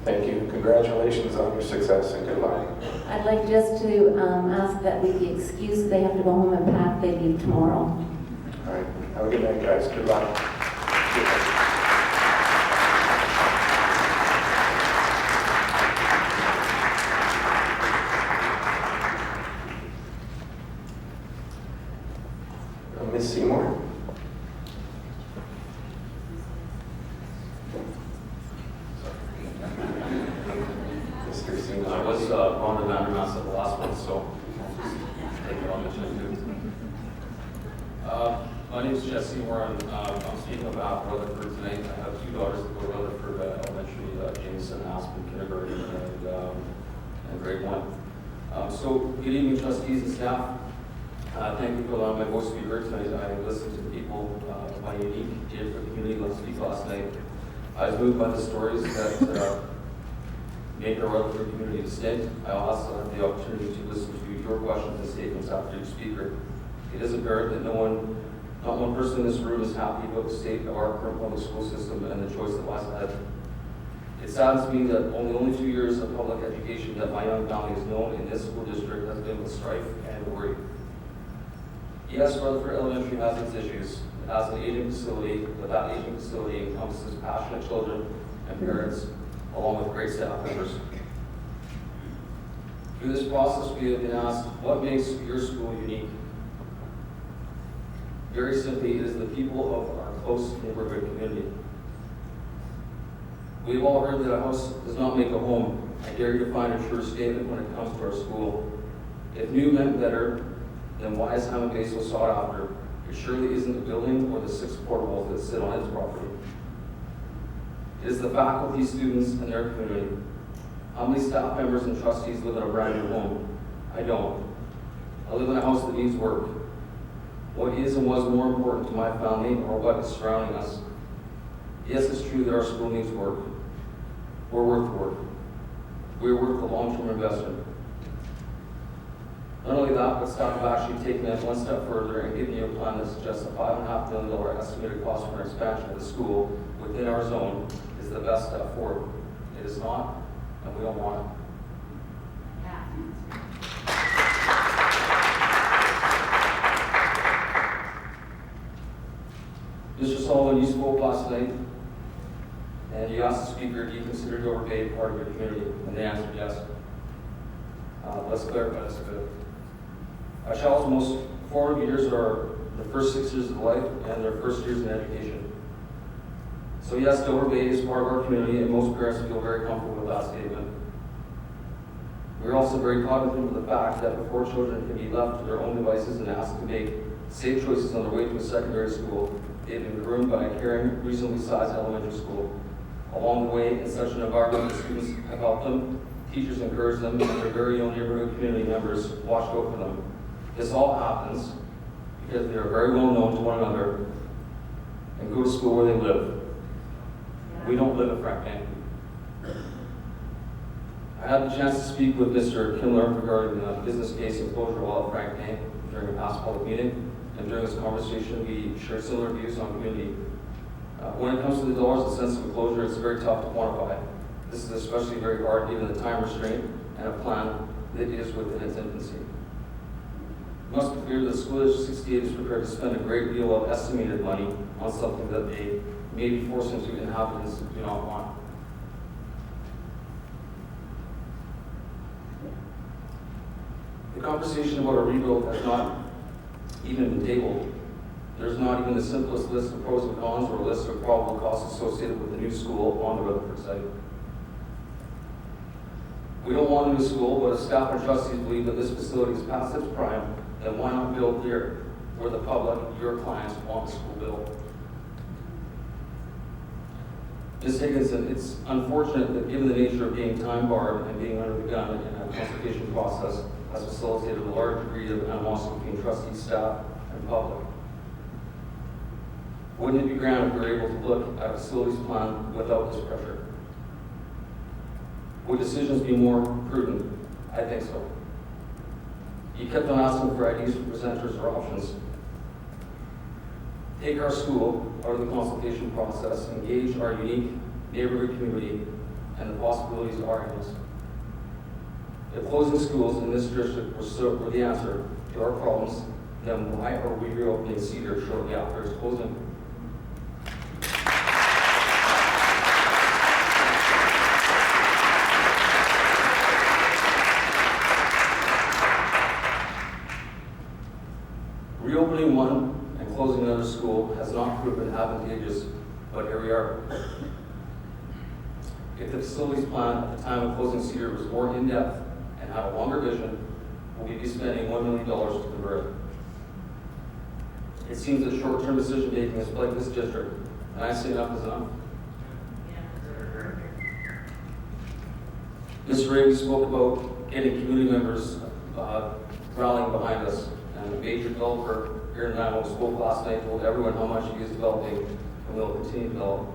thank you. Congratulations on your success and good luck. I'd like just to ask that we be excused. They have to go home and pack. They leave tomorrow. All right. Have a good night, guys. Good luck. Ms. Seymour? Mr. Seymour. I was on the Vandermass at the last one, so take it on the chin too. My name is Jesse Seymour, and I'm speaking about Rutherford tonight. I have two daughters that go to Rutherford Elementary, Jameson, Aspen, kindergarten, and grade 1. So, good evening, trustees and staff. Thank you for allowing my voice to be heard tonight. I listened to the people, my unique different community speak last night. I was moved by the stories that make our Rutherford community distinct. I also had the opportunity to listen to your questions and statements after your speaker. It is apparent that not one person in this room is happy about the state of our current public school system and the choice that lies ahead. It saddens me that only 2 years of public education that my young family has known in this school district has been with strife and worry. Yes, Rutherford Elementary has its issues. It has an aging facility, but that aging facility encompasses passionate children and parents, along with great staff members. Through this process, we have been asked, what makes your school unique? Very simply, it is the people of our close neighborhood community. We've all heard that a house does not make a home. I dare you to find a true statement when it comes to our school. If new meant better, then why is Hammond Bay so sought after? It surely isn't the building or the 6 portables that sit on its property. It is the faculty, students, and their community. How many staff members and trustees live in a brand new home? I don't. I live in a house that needs work. What is and was more important to my family or what is surrounding us? Yes, it's true that our school needs work. We're worth work. We're worth the long-term investment. Not only that, but staff have actually taken it one step further and given you a plan that suggests a $5.5 million estimated cost for an expansion of the school within our zone is the best step forward. It is not, and we don't want it. Mr. Sullivan, you spoke last night, and you asked the speaker, do you consider Dover Bay part of your community? And they answered yes. Let's clarify this a bit. A child's most formative years are the first 6 years of life and their first years in education. So yes, Dover Bay is part of our community, and most parents feel very comfortable with that statement. We're also very cognizant of the fact that before children can be left to their own devices and asked to make safe choices on their way to a secondary school, they've been groomed by a caring, reasonably sized elementary school. Along the way, in such an environment, the students have helped them, teachers encourage them, and their very own neighborhood community members watch out for them. This all happens because they are very well known to one another and go to school where they live. We don't live at Frank Bank. I had the chance to speak with Mr. Kindler regarding the business case and closure while at Frank Bank during a past public meeting, and during this conversation we shared similar views on community. When it comes to the dollars and cents of a closure, it's very tough to quantify. This is especially very hard given the time restraint and a plan that is within its infancy. It must be clear that School District 68 is prepared to spend a great deal of estimated money on something that they may be forcing to inhabitants who do not want. The conversation about a rebuild has not even been tabled. There's not even the simplest list of pros and cons or a list of probable costs associated with the new school on the Rutherford site. We don't want a new school, but if staff and trustees believe that this facility is past its prime, then why not build here, where the public, your clients, want the school built? Ms. Higginson, it's unfortunate that given the nature of being time-barred and being under the gun in a consultation process has facilitated a large degree of animosity between trustees, staff, and public. Wouldn't it be grand if we were able to look at a facilities plan without this pressure? Would decisions be more prudent? I think so. You kept on asking for ideas from presenters or options. Take our school out of the consultation process, engage our unique neighborhood community, and the possibilities are endless. If closing schools in this district were the answer to our problems, then why are we reopening Cedar shortly after its closing? Reopening one and closing another school has not proven advantageous, but here we are. If the facilities plan at the time of closing Cedar was more in-depth and had a longer vision, we'll be spending $1 million to convert it. It seems that short-term decision-making has plagued this district, and I say enough is enough. Ms. Ray, we spoke about getting community members rallying behind us, and a major developer here in Nanaimo spoke last night, told everyone how much he is developing and will continue to develop.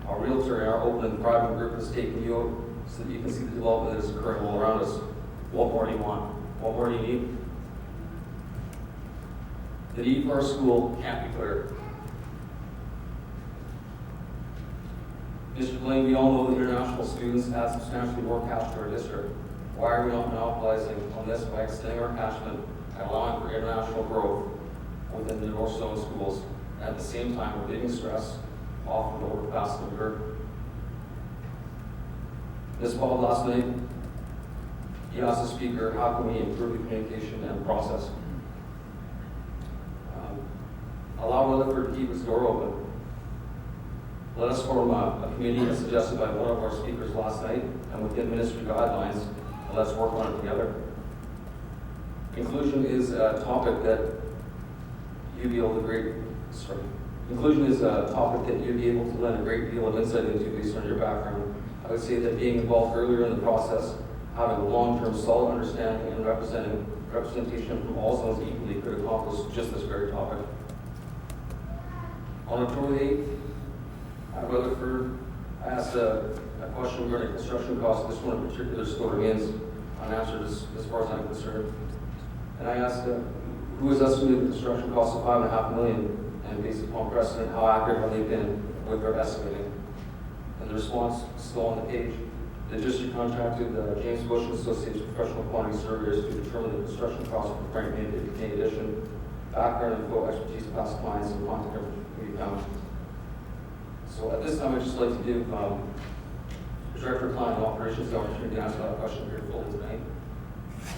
Our realtor and our open and private group has taken you out so that you can see the development that is occurring all around us. What more do you want? What more do you need? The need for our school can't be clearer. Mr. Blaine, we all know that international students add substantially more cash to our district. Why are we not monopolizing on this by extending our catchment and allowing for international growth within the North Zone schools? And at the same time, we're taking stress off of the overpass of the Gert. Ms. Paul, last night, he asked the speaker, how can we improve the communication and process? Allow Rutherford to keep its door open. Let us form a committee as suggested by one of our speakers last night, and within ministry guidelines, and let's work on it together. Inclusion is a topic that you'd be able to lend a great deal of insight into based on your background. I would say that being involved earlier in the process, having a long-term solid understanding and representation from all zones equally could accomplish just this very topic. On October 8th, at Rutherford, I asked a question regarding construction costs. This one in particular still remains unanswered as far as I'm concerned. And I asked who has estimated the construction cost of $5.5 million, and based upon precedent, how accurate have they been with their estimating? And the response is still on the page. The district contracted James Bush and Associates professional quantity surveyors to determine the construction cost for Frank May addition, background info, expertise, past clients, and contact information can be found. So at this time, I'd just like to give the Director of Planning and Operations the opportunity to answer that question here fully tonight.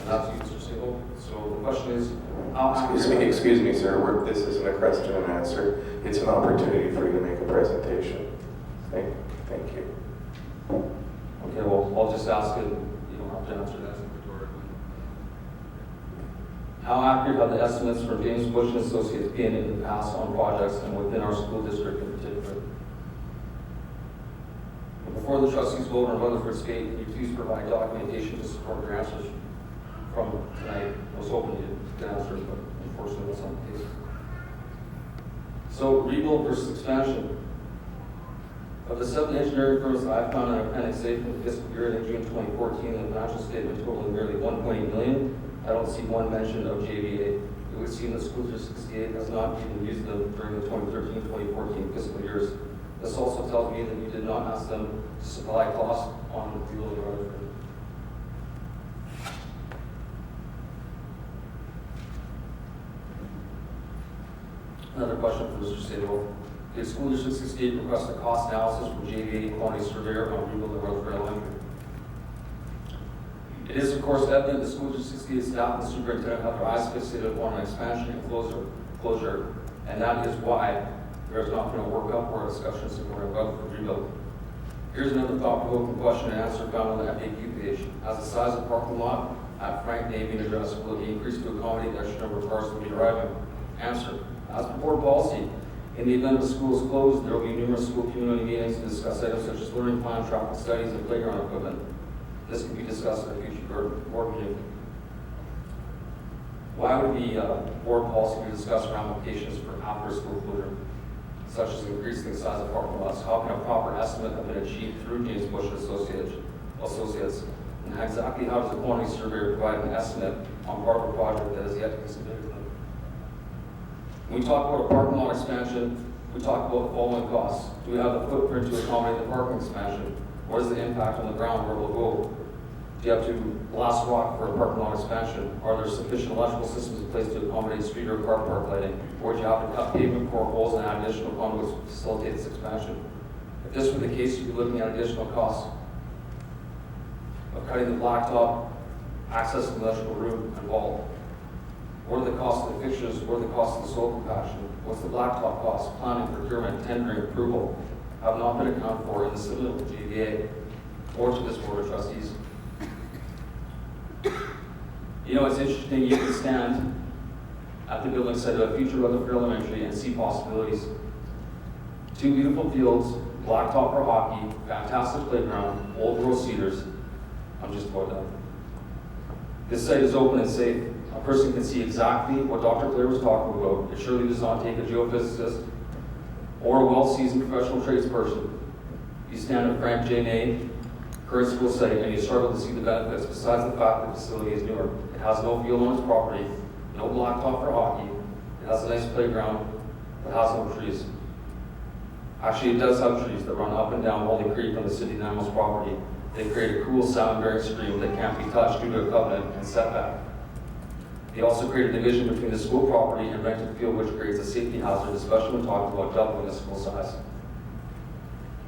And that's you, Mr. Siegel. So the question is, Excuse me, sir. This isn't a question and answer. It's an opportunity for you to make a presentation. Thank you. Okay, well, I'll just ask it. You don't have to answer that rhetorically. How accurate have the estimates from James Bush and Associates been in the past on projects and within our school district in particular? Before the trustees vote on Rutherford's fate, can you please provide documentation to support your answers from tonight? I was hoping you could answer, but unfortunately that's not the case. So, rebuild versus expansion. Of the 7 engineering firms that I found in Appendix A from the fiscal year ending June 2014, the financial statement totaling nearly $1.8 million, I don't see one mention of JVA. It would seem that School District 68 has not even used them during the 2013-2014 fiscal years. This also tells me that you did not ask them to supply costs on rebuilding Rutherford. Another question for Mr. Sadowitz. Did School District 68 request a cost analysis from JVA Quantity Surveyor on rebuilding Rutherford Elementary? It is, of course, evident that School District 68 staff and the superintendent have their eyes fixated upon an expansion and closure, and that is why there has not been a workup or discussions regarding Rutherford rebuild. Here's another thought-provoking question and answer found on the FAQ page. Has the size of the parking lot at Frank Navy address will be increased to accommodate the extra number of cars that will be arriving? Answer. As per board policy, in the event the school is closed, there will be numerous school community meetings to discuss items such as learning plan, traffic studies, and playground equipment. This can be discussed at a future board meeting. Why would the board policy be discussed ramifications for after school closure, such as increasing the size of parking lots? How can a proper estimate have been achieved through James Bush Associates? And exactly how does the quantity surveyor provide an estimate on part of a project that is yet to be submitted to them? When we talk about a parking lot expansion, we talk about the following costs. Do we have the footprint to accommodate the parking expansion? What is the impact on the ground where it will go? Do you have to blast rock for a parking lot expansion? Are there sufficient electrical systems in place to accommodate street or car park lighting? Or do you have to cut pavement core holes and add additional conduits to facilitate this expansion? If this were the case, you'd be looking at additional costs of cutting the blacktop, accessing the electrical room involved. What are the costs of the fixtures? What are the costs of the soil compaction? What's the blacktop cost? Planning, procurement, tendering, approval have not been accounted for in the submittal to GVA or to this board of trustees. You know, it's interesting, you can stand at the building site of a future Rutherford Elementary and see possibilities. 2 beautiful fields, blacktop for hockey, fantastic playground, old growth cedars. I'm just about done. This site is open and safe. A person can see exactly what Dr. Claire was talking about. It surely does not take a geophysicist or a well-seasoned professional tradesperson. You stand at Frank J. Ney current school site and you struggle to see the benefits besides the fact the facility is newer. It has no field on its property, no blacktop for hockey. It has a nice playground, but has no trees. Actually, it does have trees that run up and down Holy Creek on the city of Nanaimo's property. They create a cool sound-bearing stream that can't be touched due to a covenant and setback. They also create a division between the school property and rented field, which creates a safety hazard, especially when talking about doubling the school size.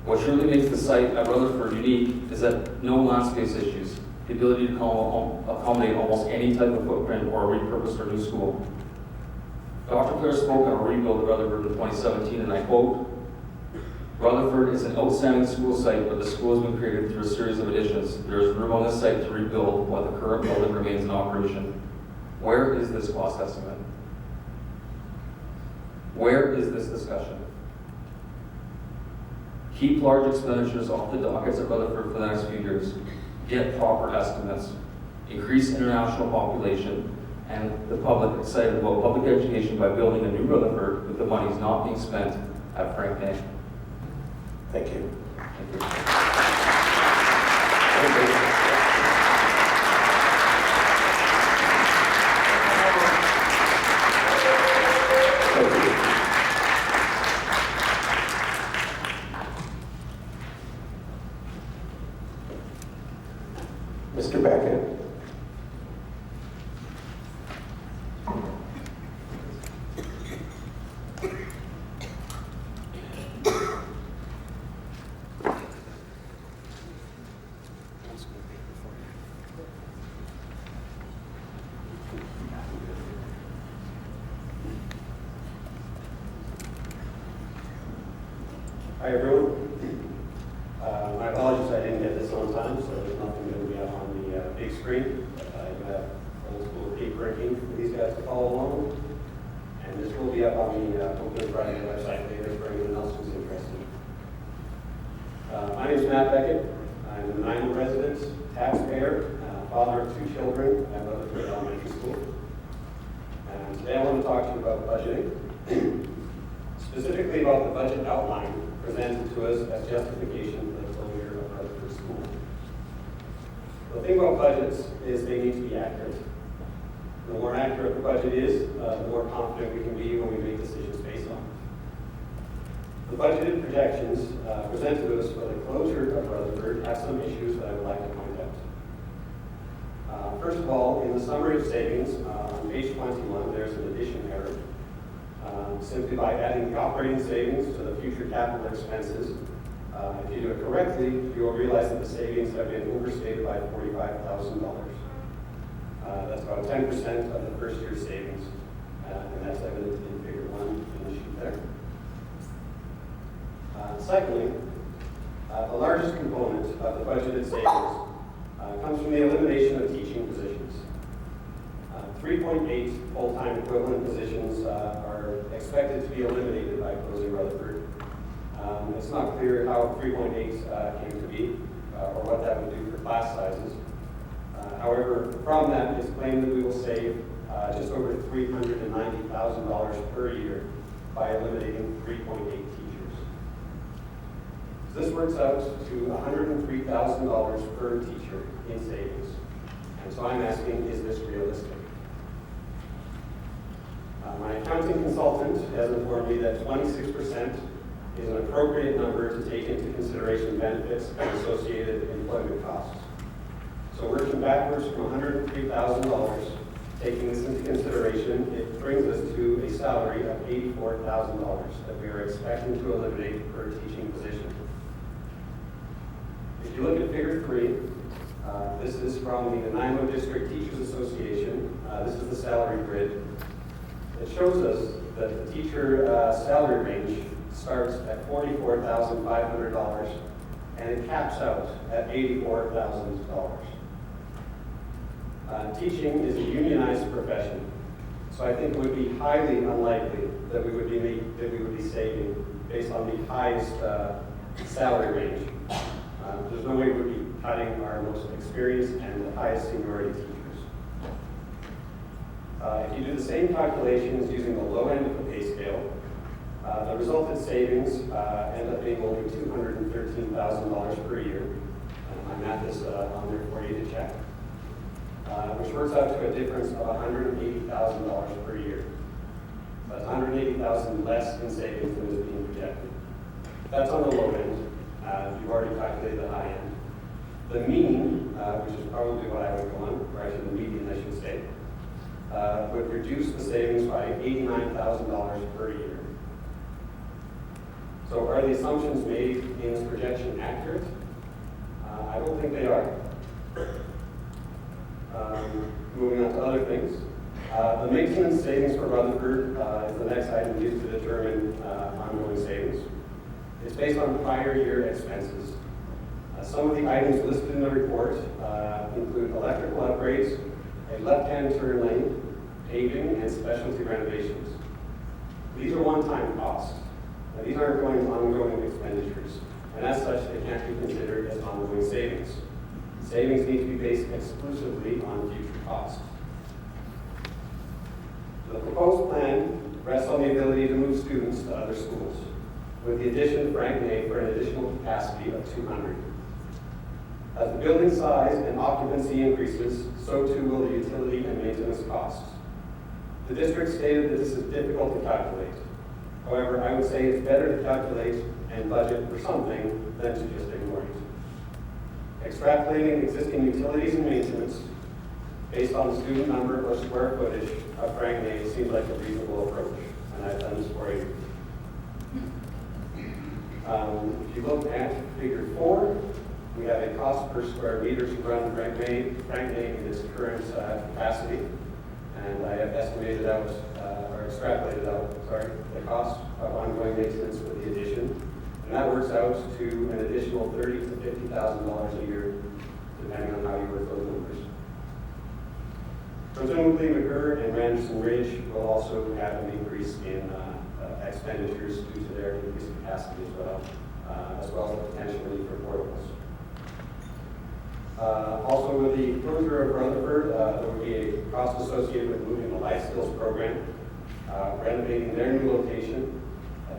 What truly makes the site at Rutherford unique is that no land space issues, the ability to accommodate almost any type of footprint or a repurposed or new school. Dr. Claire spoke on a rebuild of Rutherford in 2017, and I quote, "Rutherford is an outstanding school site, but the school has been created through a series of additions. There is room on this site to rebuild while the current building remains in operation." Where is this cost estimate? Where is this discussion? Keep large expenditures off the dockets at Rutherford for the next few years. Get proper estimates. Increase international population and the public excited about public education by building a new Rutherford with the monies not being spent at Frank Ney. Thank you. Thank you. Mr. Beckett. Hi, everyone. My apologies, I didn't get this on time, so there's nothing going to be up on the big screen. I do have old school tape breaking for these guys to follow along. And this will be up on the Open Friday website later for anyone else who's interested. My name is Matt Beckett. I'm a Nanaimo resident, taxpayer, father of 2 children at Rutherford Elementary School. And today I want to talk to you about budgeting, specifically about the budget outline presented to us as justification for the closure of Rutherford School. The thing about budgets is they need to be accurate. The more accurate the budget is, the more confident we can be when we make decisions based on it. The budgeted projections presented to us for the closure of Rutherford have some issues that I would like to point out. First of all, in the summary of savings on page 21, there's an addition error. simply by adding the operating savings to the future capital expenses. If you do it correctly, you will realize that the savings have been overstated by $45,000. That's about 10% of the first year's savings, and that's evident in figure 1 in the sheet there. Secondly, the largest component of the budgeted savings comes from the elimination of teaching positions. 3.8 full-time equivalent positions are expected to be eliminated by closing Rutherford. It's not clear how 3.8 came to be or what that would do for class sizes. However, from that, it's claimed that we will save just over $390,000 per year by eliminating 3.8 teachers. So this works out to $103,000 per teacher in savings. And so I'm asking, is this realistic? My accounting consultant has informed me that 26% is an appropriate number to take into consideration benefits and associated employment costs. So working backwards from $103,000, taking this into consideration, it brings us to a salary of $84,000 that we are expecting to eliminate per teaching position. If you look at figure 3, this is from the Nanaimo District Teachers Association. This is the salary grid. It shows us that the teacher salary range starts at $44,500 and it caps out at $84,000. Teaching is a unionized profession, so I think it would be highly unlikely that we would be saving based on the highest salary range. There's no way we would be cutting our most experienced and the highest seniority teachers. If you do the same calculations using the low end of the pay scale, the resultant savings end up being only $213,000 per year. My math is on there for you to check, which works out to a difference of $180,000 per year. That's $180,000 less in savings than is being projected. That's on the low end. You've already calculated the high end. The mean, which is probably what I would go on, or actually the median, I should say, would reduce the savings by $89,000 per year. So are the assumptions made in this projection accurate? I don't think they are. Moving on to other things. The maintenance savings for Rutherford is the next item used to determine ongoing savings. It's based on prior year expenses. Some of the items listed in the report include electrical upgrades, a left-hand turn lane, paving, and specialty renovations. These are one-time costs. Now, these aren't ongoing expenditures, and as such, they can't be considered as ongoing savings. Savings need to be based exclusively on future costs. The proposed plan rests on the ability to move students to other schools, with the addition of Frank May for an additional capacity of 200. As the building size and occupancy increases, so too will the utility and maintenance costs. The district stated that this is difficult to calculate. However, I would say it's better to calculate and budget for something than to just ignore it. Extrapolating existing utilities and maintenance based on the student number or square footage of Frank May seems like a reasonable approach, and I've done this for you. If you look at figure 4, we have a cost per square meter to run Frank May in its current capacity, and I have estimated out, or extrapolated out, the cost of ongoing maintenance with the addition, and that works out to an additional $30,000 to $50,000 a year, depending on how you work those numbers. Presumably, McGurr and Randerson Ridge will also have an increase in expenditures due to their increased capacity as well as the potential need for portables. Also, with the closure of Rutherford, there will be a cost associated with moving the life skills program, renovating their new location,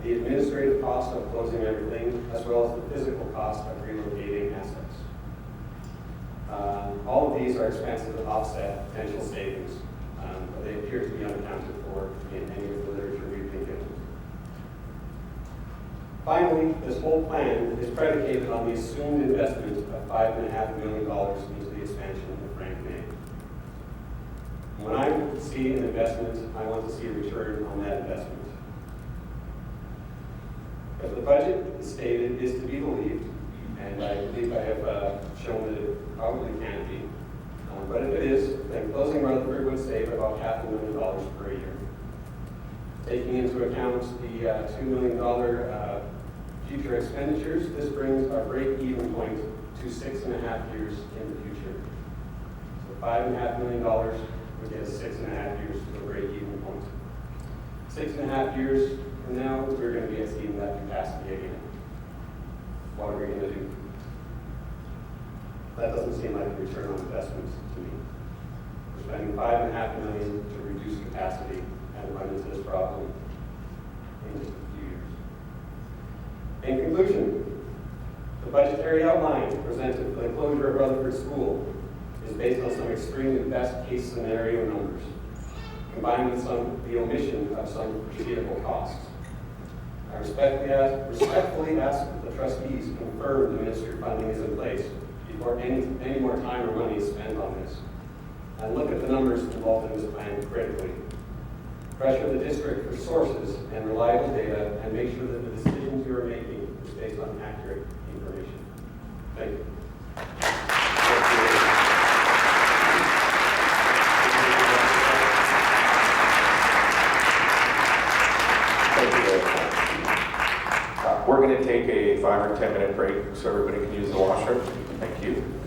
the administrative cost of closing everything, as well as the physical cost of relocating assets. All of these are expenses that offset potential savings, but they appear to be unaccounted for in any of the literature we've been given. Finally, this whole plan is predicated on the assumed investment of $5.5 million into the expansion of Frank May. When I see an investment, I want to see a return on that investment. But the budget is stated is to be believed, and I believe I have shown that it probably can be. But if it is, then closing Rutherford would save about $500,000 per year. Taking into account the $2 million future expenditures, this brings our break-even point to 6.5 years in the future. So $5.5 million would get us 6.5 years to the break-even point. 6.5 years from now, we're going to be exceeding that capacity again. What are we going to do? That doesn't seem like a return on investment to me. We're spending $5.5 million to reduce capacity and run into this problem in just a few years. In conclusion, the budgetary outline presented for the closure of Rutherford School is based on some extremely best-case scenario numbers, combined with the omission of some foreseeable costs. I respectfully ask that the trustees confirm the ministry funding is in place before any more time or money is spent on this, and look at the numbers involved in this plan critically. Pressure the district for sources and reliable data, and make sure that the decisions you are making is based on accurate information. Thank you. Thank you very much. We're going to take a 5 or 10 minute break so everybody can use the washroom. Thank you.